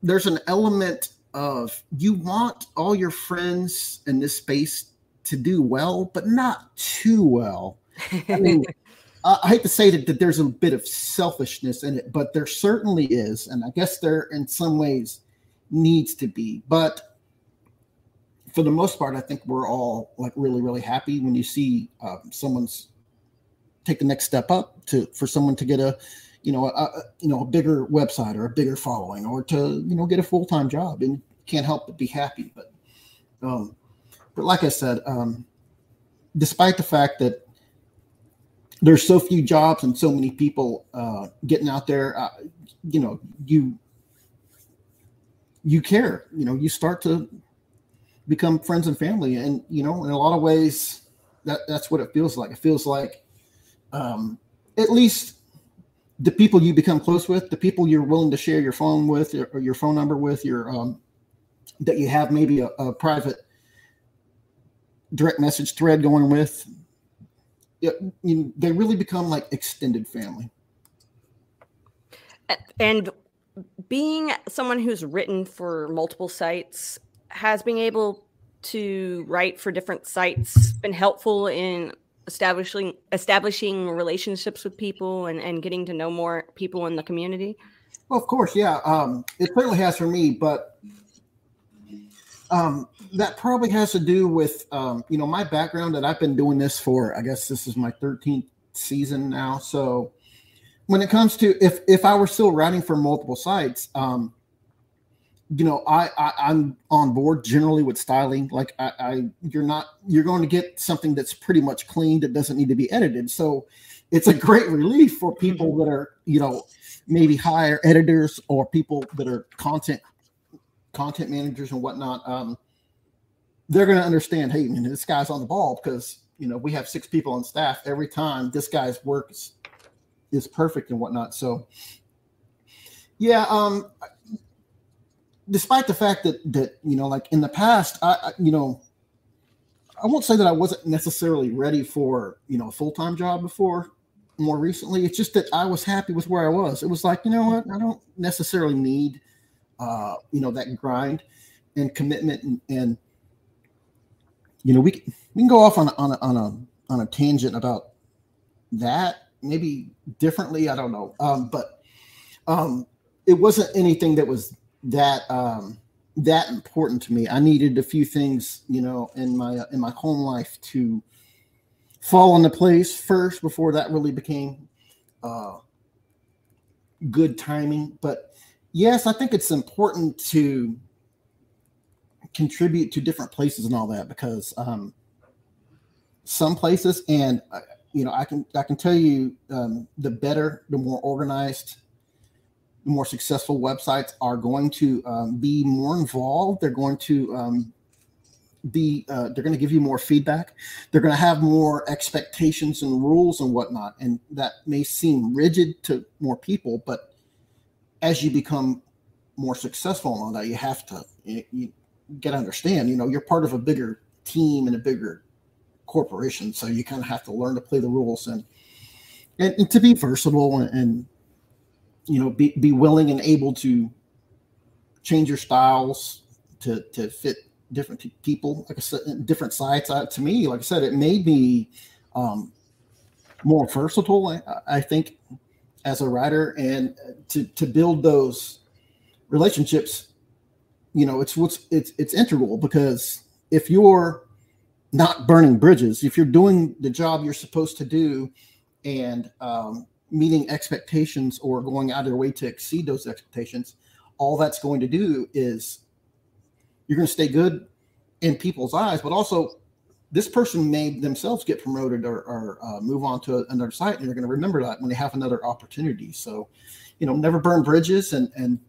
there's an element of you want all your friends in this space to do well, but not too well. I mean, I hate to say that there's a bit of selfishness in it, but there certainly is. And I guess there in some ways needs to be. But for the most part, I think we're all like really, really happy when you see someone's take the next step up for someone to get a bigger website or a bigger following, or to, get a full-time job, and can't help but be happy. But like I said, despite the fact that there's so few jobs and so many people getting out there, you care, you start to become friends and family. And, in a lot of ways that's what it feels like. It feels like at least the people you become close with, the people you're willing to share your phone with, or your phone number with, that you have maybe a private direct message thread going with, they really become like extended family. And being someone who's written for multiple sites, has being able to write for different sites been helpful in establishing relationships with people and getting to know more people in the community? Well, of course, yeah. It certainly has for me, but that probably has to do with my background, that I've been doing this for, I guess this is my 13th season now. So when it comes to if I were still writing for multiple sites, I'm on board generally with styling. Like you're going to get something that's pretty much clean, that doesn't need to be edited. So it's a great relief for people that are, maybe hire editors, or people that are content managers and whatnot. They're going to understand, hey, man, this guy's on the ball, because, we have 6 people on staff. Every time this guy's work is perfect and whatnot. So yeah, despite the fact that like in the past, I won't say that I wasn't necessarily ready for, a full-time job before. More recently, it's just that I was happy with where I was. It was like, you know what, I don't necessarily need, that grind and commitment, and we can go off on a tangent about that, maybe differently. I don't know, but it wasn't anything that was that important to me. I needed a few things, in my home life to fall into place first before that really became good timing. But yes, I think it's important to contribute to different places and all that, because some places, and I can tell you, the better, the more organized, the more successful websites are going to be more involved. They're going to they're going to give you more feedback. They're going to have more expectations and rules and whatnot. And that may seem rigid to more people, but as you become more successful and all that, you have to, you got to understand, you're part of a bigger team and a bigger corporation. So you kind of have to learn to play the rules and to be versatile and be willing and able to change your styles to fit different people. Like I said, different sites. To me, like I said, it made me more versatile, I think, as a writer, and to build those relationships. It's integral, because if you're not burning bridges, if you're doing the job you're supposed to do and meeting expectations or going out of their way to exceed those expectations, all that's going to do is you're going to stay good in people's eyes, but also this person may themselves get promoted or move on to another site, and they're going to remember that when they have another opportunity. So, never burn bridges and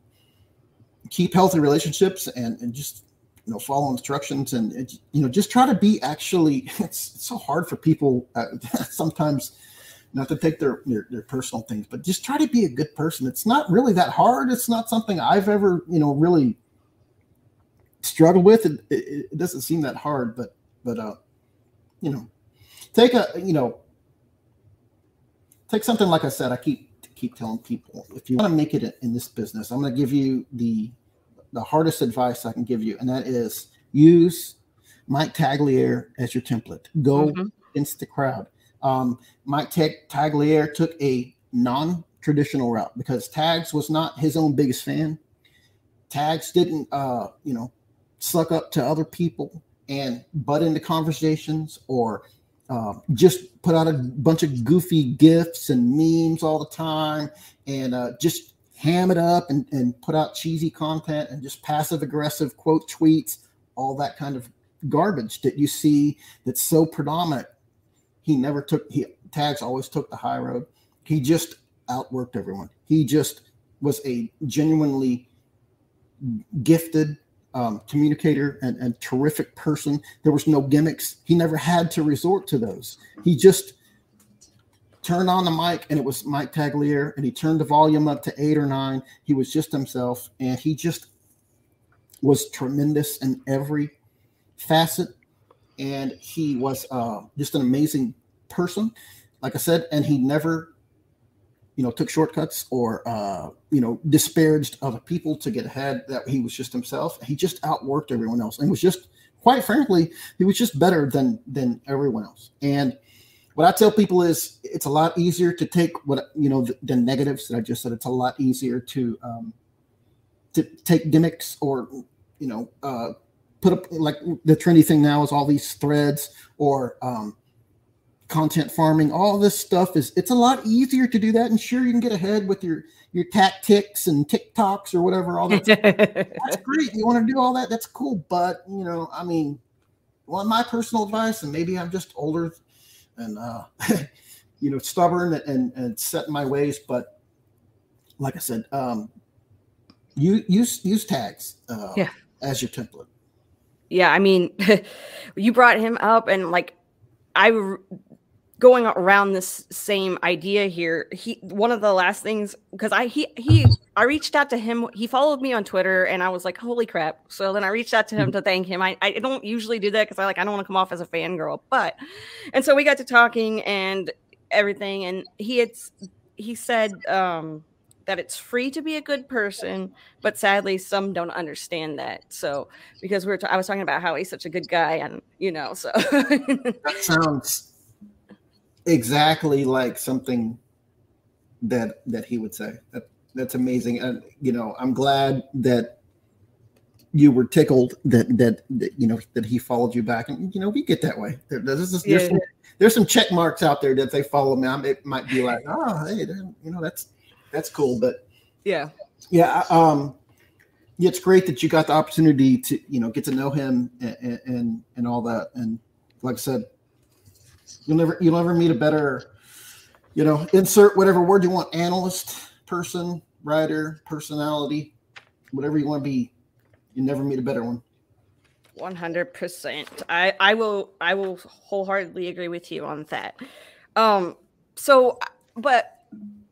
keep healthy relationships and just, follow instructions and just try to be actually, it's so hard for people sometimes not to take their personal things, but just try to be a good person. It's not really that hard. It's not something I've ever, really struggled with. It doesn't seem that hard, but take something, like I said, I keep telling people, if you want to make it in this business, I'm going to give you the hardest advice I can give you. And that is, use Mike Tagliere as your template. Go against the crowd. Mike Tagliere took a non-traditional route because Tags was not his own biggest fan. Tags didn't, suck up to other people and butt into conversations or just put out a bunch of goofy GIFs and memes all the time and just ham it up and put out cheesy content and just passive aggressive quote tweets, all that kind of garbage that you see that's so predominant. Tags always took the high road. He just outworked everyone. He just was a genuinely gifted communicator and terrific person. There was no gimmicks. He never had to resort to those. He just turned on the mic and it was Mike Tagliere, and he turned the volume up to 8 or 9. He was just himself, and he just was tremendous in every facet. And he was just an amazing person, like I said, and he never, took shortcuts or, disparaged other people to get ahead. That he was just himself. He just outworked everyone else, and was just, quite frankly, he was just better than everyone else. And what I tell people is, it's a lot easier to take the negatives that I just said. It's a lot easier to take gimmicks or, put up, like the trendy thing now is all these threads or content farming. All this stuff it's a lot easier to do that. And sure, you can get ahead with your tactics and TikToks or whatever. All that. That's great. You want to do all that? That's cool. But, my personal advice, and maybe I'm just older and, stubborn and set in my ways. But like I said, use tags as your template. Yeah, I mean, you brought him up, and going around this same idea here. One of the last things, because I reached out to him. He followed me on Twitter, and I was like, holy crap. So then I reached out to him to thank him. I don't usually do that because I don't want to come off as a fangirl, and so we got to talking and everything, and he said that it's free to be a good person, but sadly some don't understand that. So because I was talking about how he's such a good guy, and so that sounds exactly like something that he would say. That's amazing. And I'm glad that you were tickled that he followed you back, and we get that way. There's some check marks out there that they follow me. It might be like, oh, hey, that's cool. But yeah. It's great that you got the opportunity to get to know him and all that. And like I said, you'll never meet a better, insert whatever word you want, analyst, person, writer, personality, whatever you want to be. You never meet a better one. 100%. I will wholeheartedly agree with you on that. So, but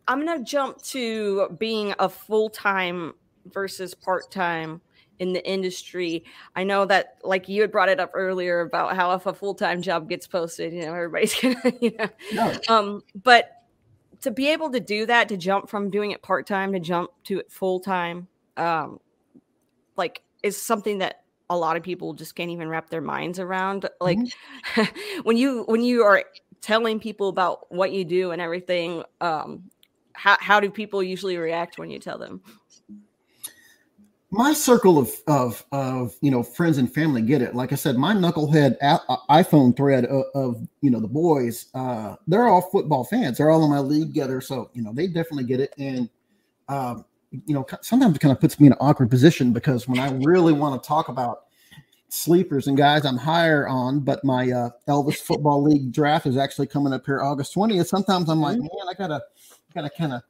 I'm gonna jump to being a full-time versus part-time in the industry. I know that, like, you had brought it up earlier about how if a full-time job gets posted, everybody's gonna, No. But to be able to do that, to jump from doing it part-time to jump to it full-time, like, is something that a lot of people just can't even wrap their minds around. Like, when you are telling people about what you do and everything, how do people usually react when you tell them? My circle of friends and family get it. Like I said, my knucklehead iPhone thread of the boys, they're all football fans. They're all in my league together, so they definitely get it. And sometimes it kind of puts me in an awkward position, because when I really want to talk about sleepers and guys I'm higher on, but my Elvis Football League draft is actually coming up here August 20th. Sometimes I'm like, man, I gotta kind of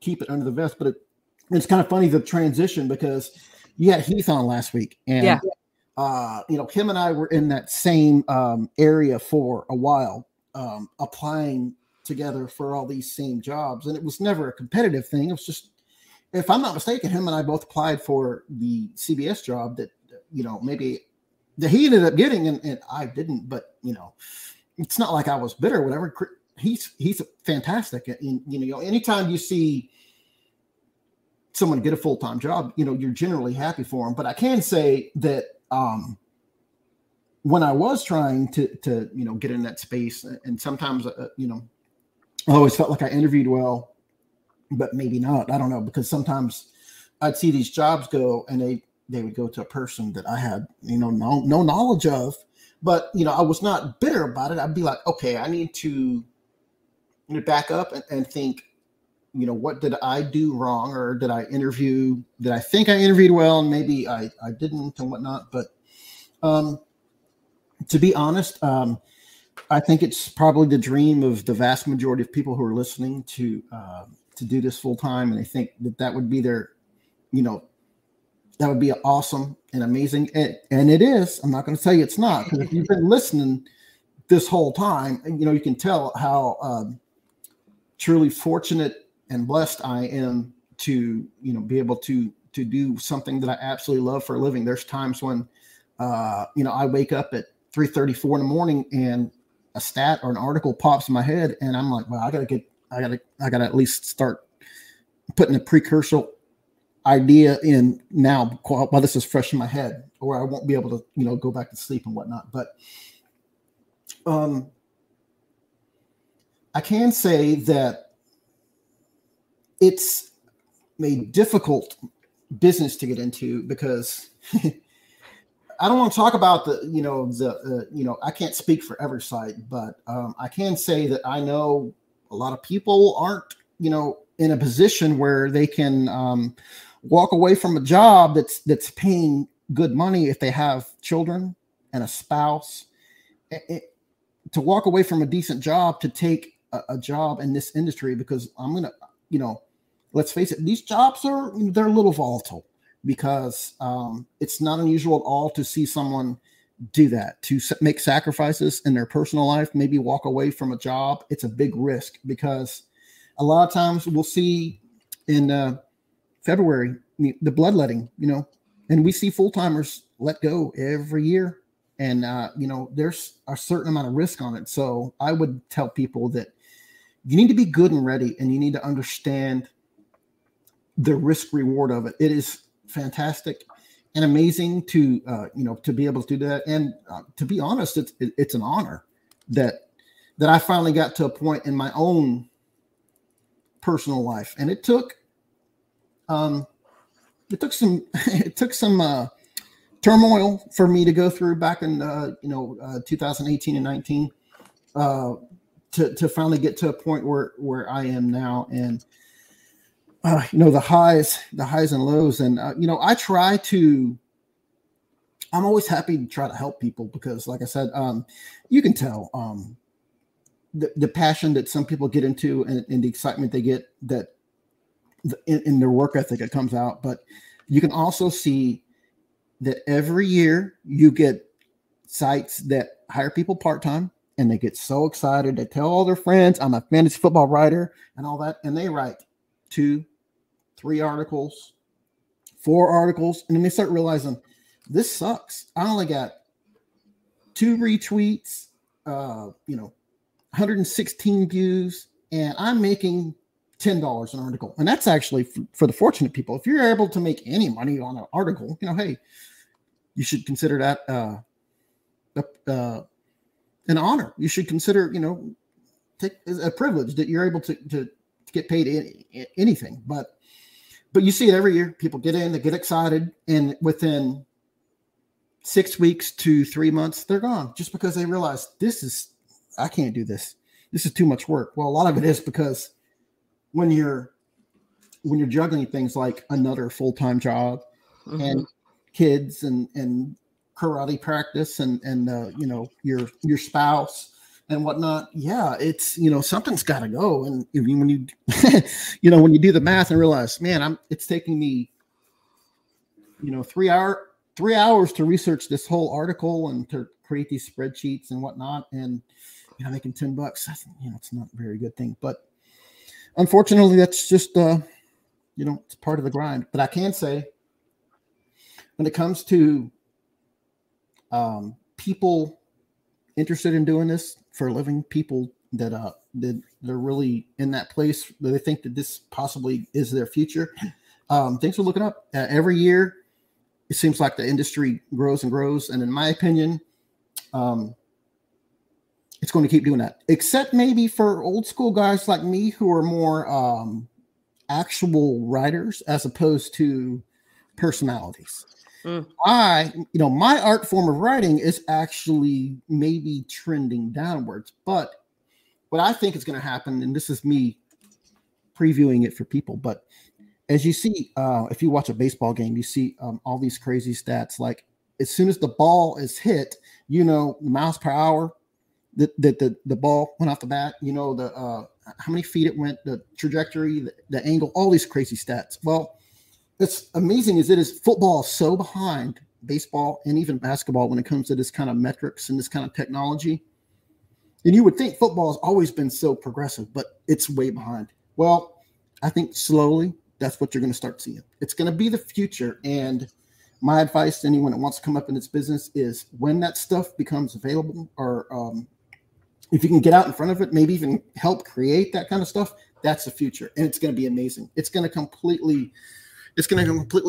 keep it under the vest. But it's kind of funny, the transition, because you had Heath on last week, and him and I were in that same area for a while, applying together for all these same jobs, and it was never a competitive thing. It was just, if I'm not mistaken, him and I both applied for the CBS job that maybe that he ended up getting, and I didn't. But it's not like I was bitter or whatever. He's fantastic, and anytime you see someone get a full-time job, you're generally happy for them. But I can say that when I was trying to get in that space, and sometimes I always felt like I interviewed well, but maybe not. I don't know, because sometimes I'd see these jobs go, and they would go to a person that I had no knowledge of. But I was not bitter about it. I'd be like, okay, I need to back up and think, what did I do wrong, or did I think I interviewed well, and maybe I didn't, and whatnot. But to be honest, I think it's probably the dream of the vast majority of people who are listening to do this full time, and I think that would be their, that would be awesome and amazing, and it is. I'm not going to tell you it's not, because if you've been listening this whole time, you can tell how truly fortunate and blessed I am to be able to do something that I absolutely love for a living. There's times when I wake up at 3:34 in the morning, and a stat or an article pops in my head, and I'm like, well, I gotta at least start putting a precursor idea in now while this is fresh in my head, or I won't be able to go back to sleep and whatnot. But I can say that it's a difficult business to get into, because I don't want to talk about I can't speak for every site, but I can say that I know a lot of people aren't, in a position where they can walk away from a job that's paying good money if they have children and a spouse. To walk away from a decent job to take a job in this industry, because I'm going to, let's face it, these jobs they're a little volatile, because it's not unusual at all to see someone do that, to make sacrifices in their personal life, maybe walk away from a job. It's a big risk, because a lot of times we'll see in February the bloodletting, and we see full-timers let go every year, and there's a certain amount of risk on it. So I would tell people that you need to be good and ready, and you need to understand the risk reward of it. It is fantastic and amazing to be able to do that. And to be honest, it's an honor that I finally got to a point in my own personal life. And it took some turmoil for me to go through back in 2018 and 19 to finally get to a point where I am now. And the highs and lows. And, I'm always happy to try to help people, because like I said, you can tell the passion that some people get into, and the excitement they get in their work ethic, it comes out. But you can also see that every year you get sites that hire people part-time, and they get so excited. They tell all their friends, I'm a fantasy football writer and all that. And they write 2, 3 articles, 4 articles. And then they start realizing this sucks. I only got 2 retweets, 116 views, and I'm making $10 an article. And that's actually for the fortunate people. If you're able to make any money on an article, hey, you should consider that an honor. You should consider, take a privilege that you're able to get paid anything. But you see it every year. People get in, they get excited, and within 6 weeks to 3 months, they're gone just because they realize I can't do this. This is too much work. Well, a lot of it is because when you're juggling things like another full-time job and kids and karate practice and your spouse and whatnot, it's something's got to go. And when you when you do the math and realize, man, it's taking me 3 hours to research this whole article and to create these spreadsheets and whatnot, and making $10, it's not a very good thing. But unfortunately, that's just it's part of the grind. But I can say, when it comes to people interested in doing this for a living, people that they're really in that place that they think that this possibly is their future, things are looking up. Every year, it seems like the industry grows and grows. And in my opinion, it's going to keep doing that, except maybe for old school guys like me who are more actual writers as opposed to personalities. My art form of writing is actually maybe trending downwards. But what I think is going to happen, and this is me previewing it for people, but as you see, if you watch a baseball game, you see all these crazy stats. Like as soon as the ball is hit, miles per hour that the ball went off the bat, how many feet it went, the trajectory, the angle, all these crazy stats. Well, it's amazing as it is. Football is so behind baseball and even basketball when it comes to this kind of metrics and this kind of technology. And you would think football has always been so progressive, but it's way behind. Well, I think slowly that's what you're going to start seeing. It's going to be the future. And my advice to anyone that wants to come up in this business is when that stuff becomes available, or if you can get out in front of it, maybe even help create that kind of stuff, that's the future. And it's going to be amazing. It's going to completely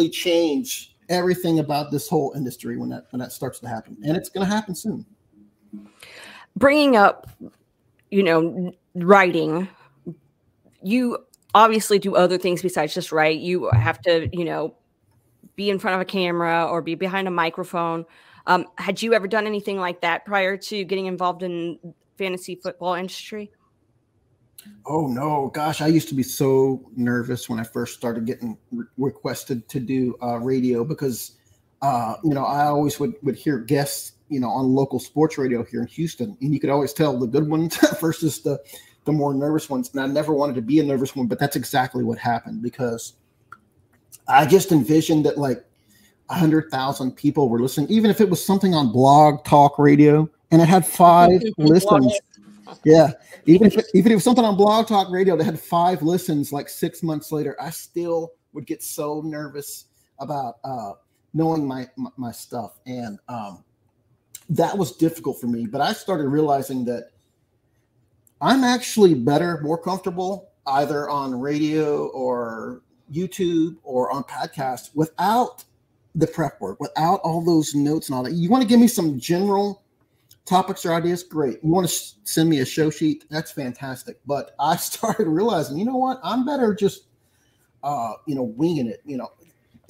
change everything about this whole industry when that starts to happen. And it's going to happen soon. Bringing up, writing, you obviously do other things besides just write. You have to, be in front of a camera or be behind a microphone. Had you ever done anything like that prior to getting involved in fantasy football industry? Oh no, gosh, I used to be so nervous when I first started getting requested to do radio because, I always would hear guests, on local sports radio here in Houston, and you could always tell the good ones versus the more nervous ones. And I never wanted to be a nervous one, but that's exactly what happened, because I just envisioned that like 100,000 people were listening, even if it was something on Blog Talk Radio and it had 5 listens. Yeah. Even if it was something on Blog Talk Radio that had 5 listens, like 6 months later, I still would get so nervous about knowing my stuff. And that was difficult for me. But I started realizing that I'm actually better, more comfortable either on radio or YouTube or on podcasts without the prep work, without all those notes and all that. You want to give me some general topics or ideas? Great. You want to send me a show sheet? That's fantastic. But I started realizing, you know what? I'm better just, winging it.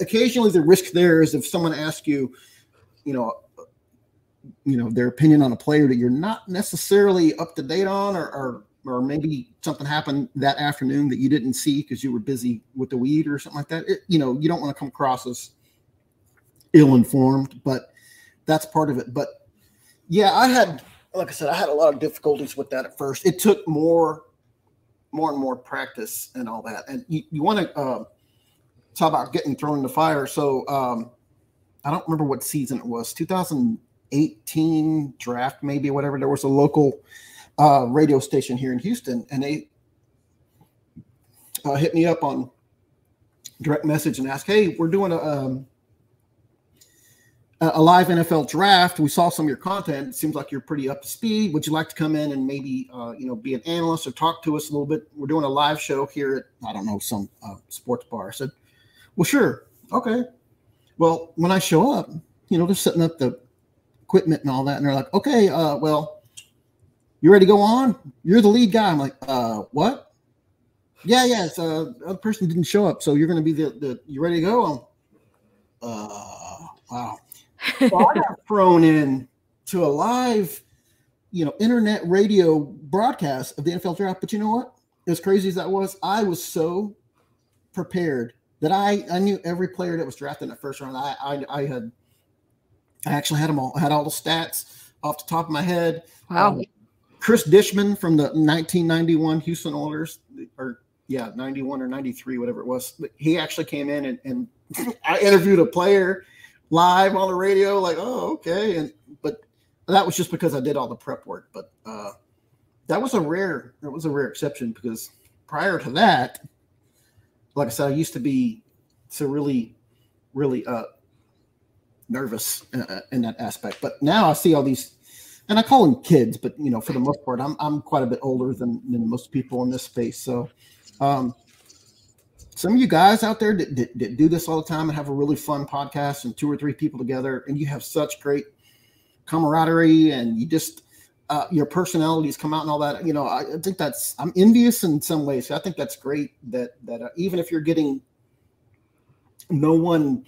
Occasionally the risk there is if someone asks you, their opinion on a player that you're not necessarily up to date on, or maybe something happened that afternoon that you didn't see because you were busy with the weed or something like that. You don't want to come across as ill-informed, but that's part of it. But yeah, I had a lot of difficulties with that at first. It took more and more practice and all that. And you want to talk about getting thrown in the fire. So I don't remember what season it was, 2018 draft, maybe, whatever. There was a local radio station here in Houston, and they hit me up on direct message and asked, hey, we're doing a live NFL draft. We saw some of your content. It seems like you're pretty up to speed. Would you like to come in and maybe, be an analyst or talk to us a little bit? We're doing a live show here at, I don't know, some sports bar. I said, well, sure. Okay. Well, when I show up, they're setting up the equipment and all that. And they're like, okay, well, you ready to go on? You're the lead guy. I'm like, what? Yeah. It's the other person didn't show up. So you're going to be you ready to go? Wow. So I got thrown in to a live, internet radio broadcast of the NFL draft. But you know what? As crazy as that was, I was so prepared that I knew every player that was drafted in the first round. I actually had them all. I had all the stats off the top of my head. Wow. Chris Dishman from the 1991 Houston Oilers, 91 or 93, whatever it was. He actually came in and I interviewed a player live on the radio, like, oh, okay. But that was just because I did all the prep work. But that was a rare exception, because prior to that, like I said, I used to be so really, really nervous in that aspect. But now I see all these, and I call them kids, but for the most part, I'm quite a bit older than most people in this space. So some of you guys out there that do this all the time and have a really fun podcast and 2 or 3 people together, and you have such great camaraderie, and you just your personalities come out and all that. I think I'm envious in some ways. I think that's great that even if you're getting no one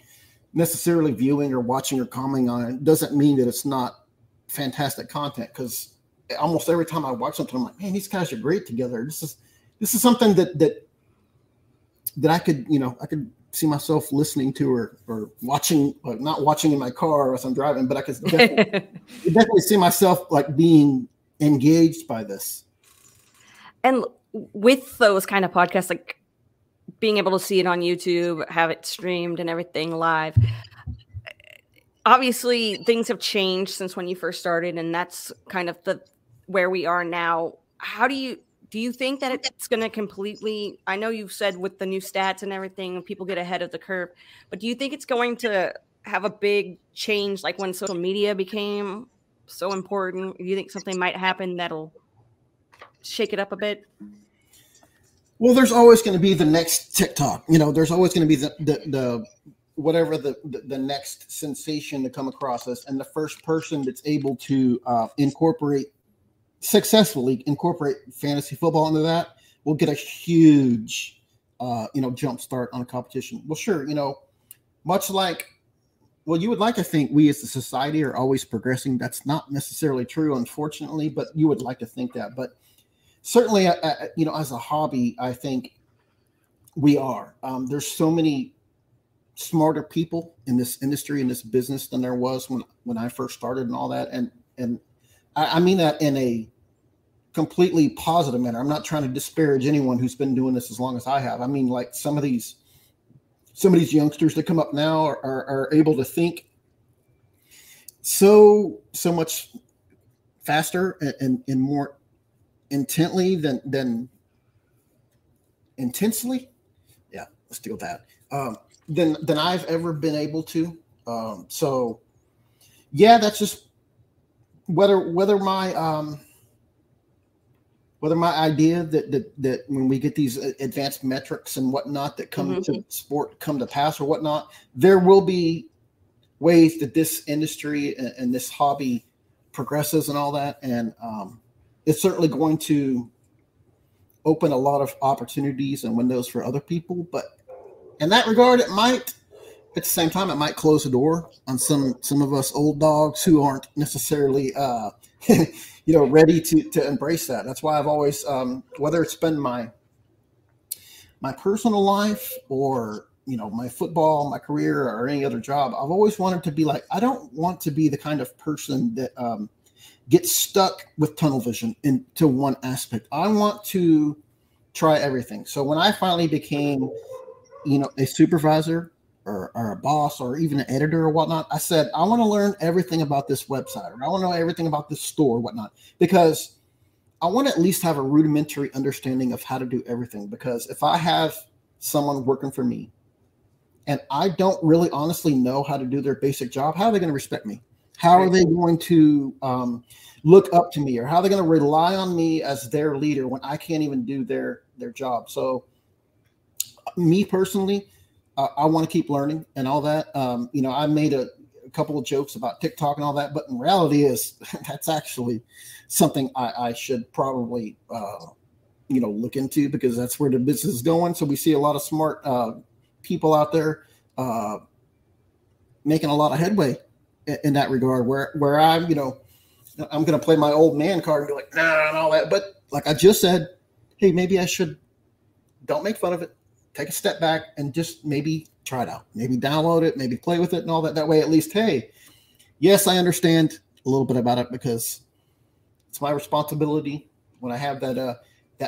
necessarily viewing or watching or commenting on it, doesn't mean that it's not fantastic content. Because almost every time I watch something, I'm like, man, these guys are great together. This is something that I could see myself listening to or watching, like not watching in my car as I'm driving, but I could definitely see myself like being engaged by this. And with those kind of podcasts, like being able to see it on YouTube, have it streamed and everything live, obviously things have changed since when you first started, and that's kind of where we are now. How do you think that it's going to completely, I know you've said with the new stats and everything, people get ahead of the curve, but do you think it's going to have a big change, like when social media became so important? Do you think something might happen that'll shake it up a bit? Well, there's always going to be the next TikTok. There's always going to be the whatever the next sensation to come across us, and the first person that's able to successfully incorporate fantasy football into that will get a huge, jump start on a competition. Well, sure, much like, well, you would like to think we as a society are always progressing. That's not necessarily true, unfortunately, but you would like to think that. But certainly, as a hobby, I think we are. There's so many smarter people in this industry, in this business, than there was when I first started and all that. And I mean that in a completely positive manner. I'm not trying to disparage anyone who's been doing this as long as I have. I mean, like some of these youngsters that come up now are able to think so much faster and more intently than intensely. Yeah, let's deal with that. Than I've ever been able to. So yeah, that's just whether my idea that when we get these advanced metrics and whatnot that come to the sport come to pass or whatnot, there will be ways that this industry and this hobby progresses and all that. And it's certainly going to open a lot of opportunities and windows for other people. But in that regard, it might, at the same time, it might close the door on some of us old dogs who aren't necessarily ready to embrace that. That's why I've always, whether it's been my personal life or, my football, my career, or any other job, I've always wanted to be like, I don't want to be the kind of person that gets stuck with tunnel vision into one aspect. I want to try everything. So when I finally became, a supervisor or a boss or even an editor or whatnot, I said, I want to learn everything about this website, or I want to know everything about this store or whatnot, because I want to at least have a rudimentary understanding of how to do everything. Because if I have someone working for me and I don't really honestly know how to do their basic job, how are they going to respect me? How are they going to look up to me, or how are they going to rely on me as their leader when I can't even do their job? So me personally, I want to keep learning and all that. I made a couple of jokes about TikTok and all that, but in reality is that's actually something I should probably, look into, because that's where the business is going. So we see a lot of smart people out there making a lot of headway in that regard, where I'm, I'm going to play my old man card and be like, nah, and all that. But like I just said, hey, maybe I should, don't make fun of it. Take a step back and just maybe try it out. Maybe download it, maybe play with it and all that. That way, at least, hey, yes, I understand a little bit about it, because it's my responsibility when I have that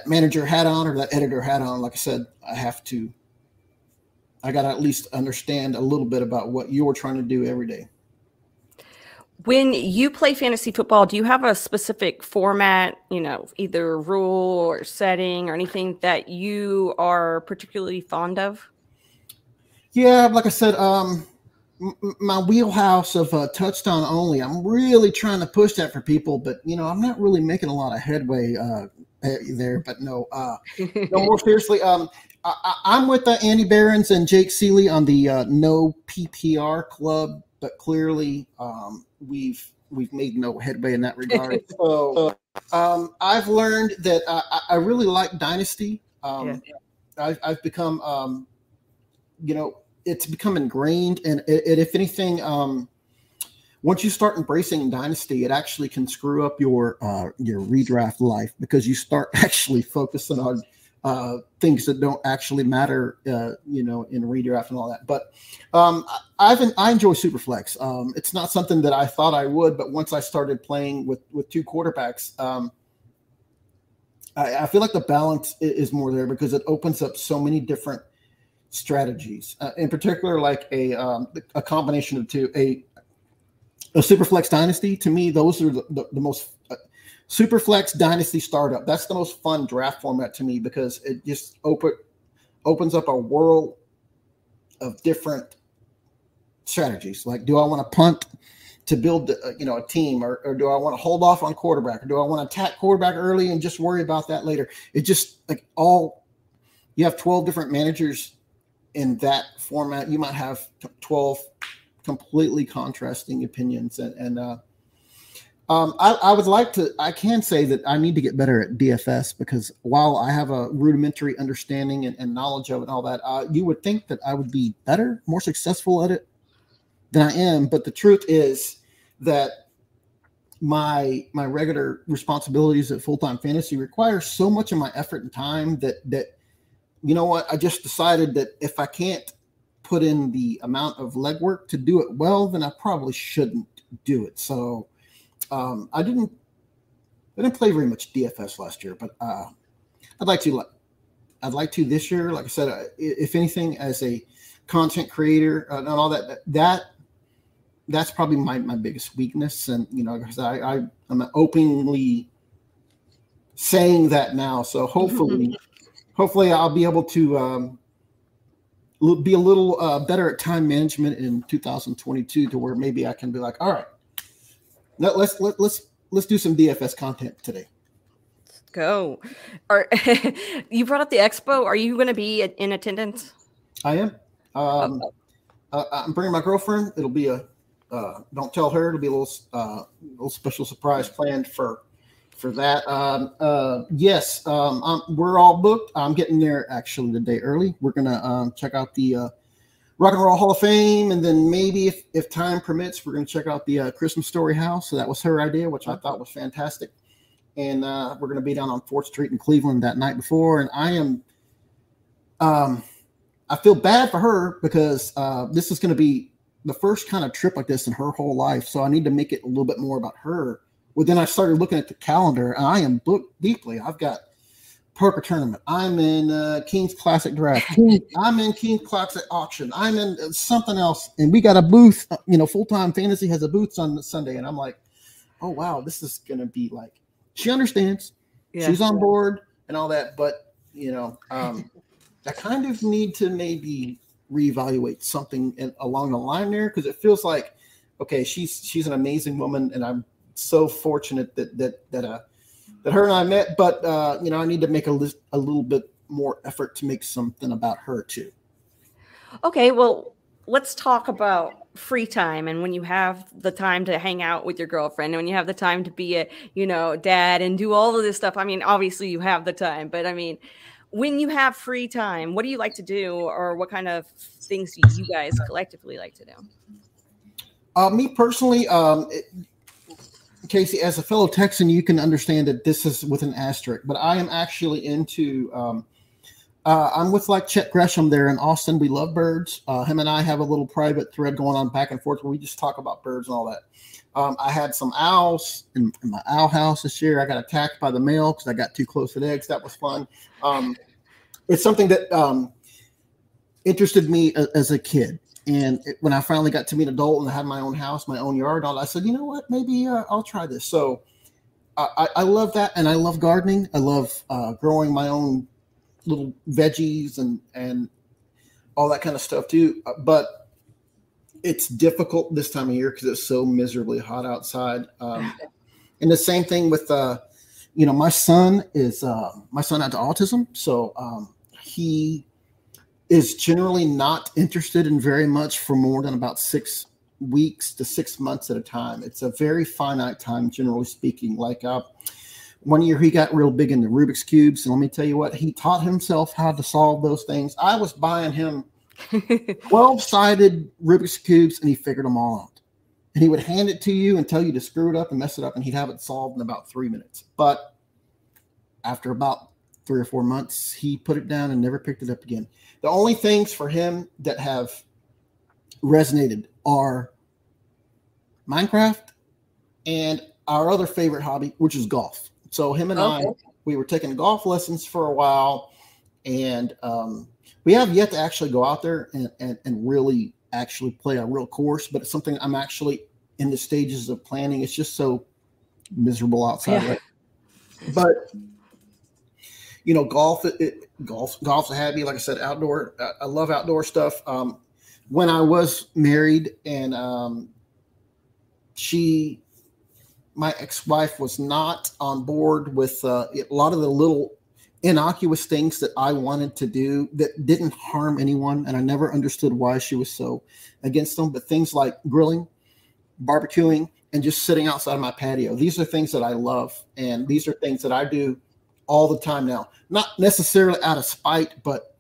manager hat on or that editor hat on. Like I said, I got to at least understand a little bit about what you're trying to do every day. When you play fantasy football, do you have a specific format, either rule or setting or anything that you are particularly fond of? Yeah, like I said, my wheelhouse of touchdown only, I'm really trying to push that for people, but, I'm not really making a lot of headway there. But no, more seriously, I'm with Andy Behrens and Jake Seeley on the no PPR club, but clearly we've made no headway in that regard. So I've learned that I really like Dynasty. I've become, it's become ingrained, and if anything, once you start embracing Dynasty, it actually can screw up your redraft life, because you start actually focusing on things that don't actually matter, in redraft and all that. But I enjoy Superflex. It's not something that I thought I would, but once I started playing with two quarterbacks, I feel like the balance is more there, because it opens up so many different strategies. In particular, like a combination of two, a Superflex Dynasty. To me, those are the most. Superflex Dynasty Startup. That's the most fun draft format to me, because it just opens up a world of different strategies. Like, do I want to punt to build a team, or do I want to hold off on quarterback, or do I want to attack quarterback early and just worry about that later? It just you have 12 different managers in that format. You might have 12 completely contrasting opinions, and I can say that I need to get better at DFS, because while I have a rudimentary understanding and knowledge of it and all that, you would think that I would be better, more successful at it than I am. But the truth is that my regular responsibilities at full-time fantasy require so much of my effort and time that you know what, I just decided that if I can't put in the amount of legwork to do it well, then I probably shouldn't do it. So I didn't play very much DFS last year, but I'd like to this year. Like I said, if anything, as a content creator and all that's probably my biggest weakness. And because I'm openly saying that now. So hopefully I'll be able to be a little better at time management in 2022, to where maybe I can be like, all right, let's do some DFS content today. Let's go. You brought up the Expo. Are you going to be in attendance? I am. I'm bringing my girlfriend. It'll be don't tell her. It'll be a little special surprise planned for that. Yes, we're all booked. I'm getting there actually the day early. We're gonna check out the Rock and Roll Hall of Fame, and then maybe if time permits, we're gonna check out the Christmas Story House. So that was her idea, which I thought was fantastic. And we're gonna be down on 4th Street in Cleveland that night before. And I feel bad for her, because this is gonna be the first kind of trip like this in her whole life. So I need to make it a little bit more about her. Well, then I started looking at the calendar, and I am booked deeply. I've got poker tournament. I'm in King's Classic Draft. I'm in King's Classic Auction. I'm in something else. And we got a booth, Full-Time Fantasy has a booth on Sunday. And I'm like, oh, wow, this is going to be like, she understands. Yeah, she's on board and all that. But, I kind of need to maybe reevaluate something along the line there, because it feels like, okay, she's an amazing woman, and I'm so fortunate that her and I met, but I need to make a little bit more effort to make something about her too. Okay, well, let's talk about free time, and when you have the time to hang out with your girlfriend, and when you have the time to be a dad and do all of this stuff. I mean, obviously you have the time, but I mean, when you have free time, what do you like to do, or what kind of things do you guys collectively like to do? Me personally, Casey, as a fellow Texan, you can understand that this is with an asterisk, but I am actually into, I'm with like Chet Gresham there in Austin. We love birds. Him and I have a little private thread going on back and forth where we just talk about birds and all that. I had some owls in my owl house this year. I got attacked by the male because I got too close to the eggs. That was fun. It's something that interested me as a kid. And when I finally got to be an adult and I had my own house, my own yard, I said, you know what, maybe I'll try this. So I love that. And I love gardening. I love growing my own little veggies and all that kind of stuff too. But it's difficult this time of year because it's so miserably hot outside. And the same thing with, my son has autism. So he is generally not interested in very much for more than about 6 weeks to 6 months at a time. It's a very finite time, generally speaking. Like 1 year he got real big into Rubik's Cubes. And let me tell you what, he taught himself how to solve those things. I was buying him 12-sided Rubik's Cubes and he figured them all out. And he would hand it to you and tell you to screw it up and mess it up. And he'd have it solved in about 3 minutes. But after about 3 or 4 months, he put it down and never picked it up again. The only things for him that have resonated are Minecraft and our other favorite hobby, which is golf. So him and I, we were taking golf lessons for a while, and we have yet to actually go out there and really actually play a real course, but it's something I'm actually in the stages of planning. It's just so miserable outside. Yeah. Right? But golf's a hobby. Like I said, outdoor. I love outdoor stuff. When I was married, and my ex-wife was not on board with a lot of the little innocuous things that I wanted to do that didn't harm anyone, and I never understood why she was so against them. But things like grilling, barbecuing, and just sitting outside my patio. These are things that I love, and these are things that I do all the time now, not necessarily out of spite, but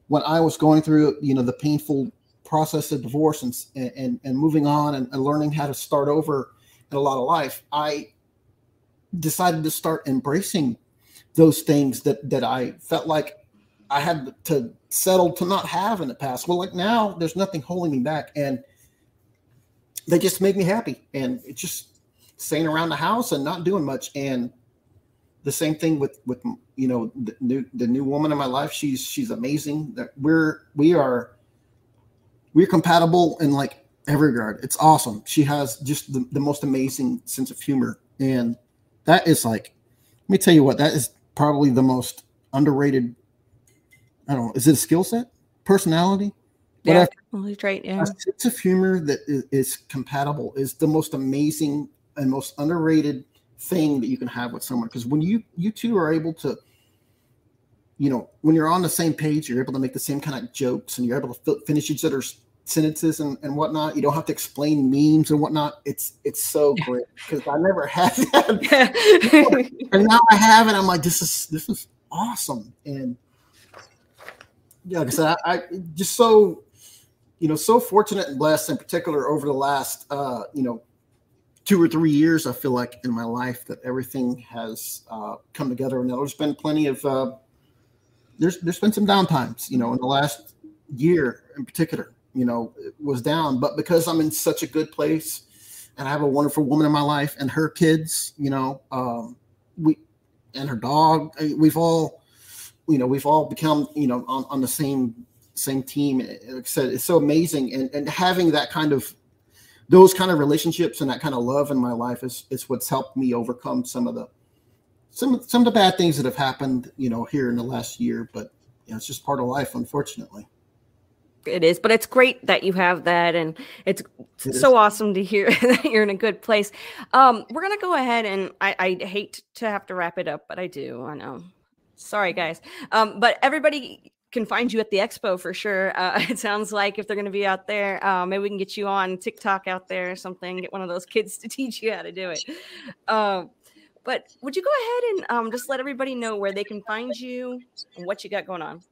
when I was going through, the painful process of divorce and moving on and learning how to start over in a lot of life, I decided to start embracing those things that I felt like I had to settle to not have in the past. Well, like now there's nothing holding me back, and they just make me happy. And it's just staying around the house and not doing much. And the same thing with the new woman in my life. She's amazing. That we're compatible in like every regard. It's awesome. She has just the most amazing sense of humor, and that is like, let me tell you what, that is probably the most underrated. I don't know. Is it a skill set, personality? Yeah, trait. Yeah, a sense of humor that is compatible is the most amazing and most underrated thing that you can have with someone, because when you two are able to, when you're on the same page, you're able to make the same kind of jokes, and you're able to finish each other's sentences and whatnot. You don't have to explain memes and whatnot. It's so great, because I never had that, and now I have it. I'm like, this is awesome. And yeah, like I said, I just so so fortunate and blessed, in particular over the last 2 or 3 years, I feel like, in my life, that everything has come together. And there's been plenty of there's been some down times, in the last year in particular, it was down. But because I'm in such a good place, and I have a wonderful woman in my life, and her kids, we and her dog, we've all we've all become, on the same team. Like I said, it's so amazing. And having those kind of relationships and that kind of love in my life is what's helped me overcome some of the bad things that have happened, here in the last year. But it's just part of life, unfortunately. It is, but it's great that you have that, and it's so awesome to hear that you're in a good place. We're gonna go ahead, and I hate to have to wrap it up, but I do. I know. Sorry, guys. But everybody can find you at the Expo for sure. It sounds like if they're going to be out there, maybe we can get you on TikTok out there or something. Get one of those kids to teach you how to do it. But would you go ahead and just let everybody know where they can find you and what you got going on?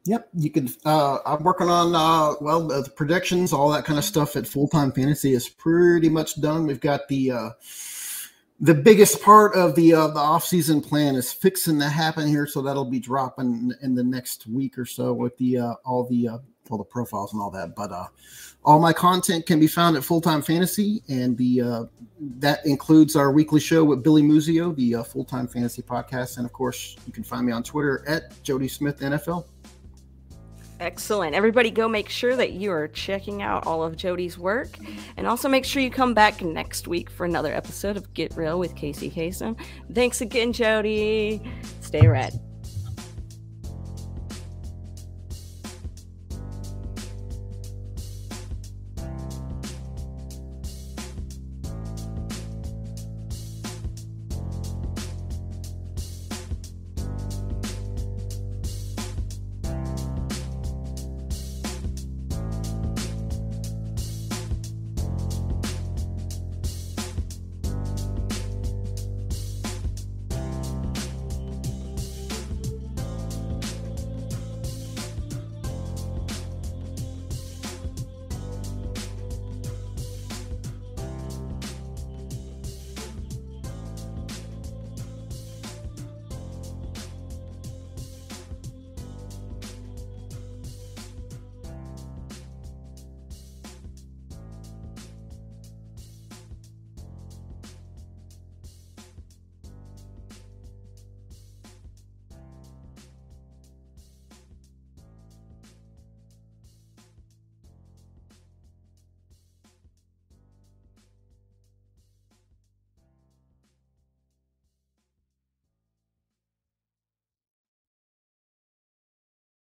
Yep, you can. I'm working on the predictions, all that kind of stuff at Full Time Fantasy is pretty much done. We've got the biggest part of the off-season plan is fixing to happen here, so that'll be dropping in the next week or so with all the profiles and all that. But all my content can be found at Full Time Fantasy, and that includes our weekly show with Billy Muzio, the Full Time Fantasy podcast, and of course you can find me on Twitter at Jody Smith NFL. Excellent. Everybody go make sure that you are checking out all of Jody's work, and also make sure you come back next week for another episode of Get Real with Casey Kasem. Thanks again, Jody. Stay red.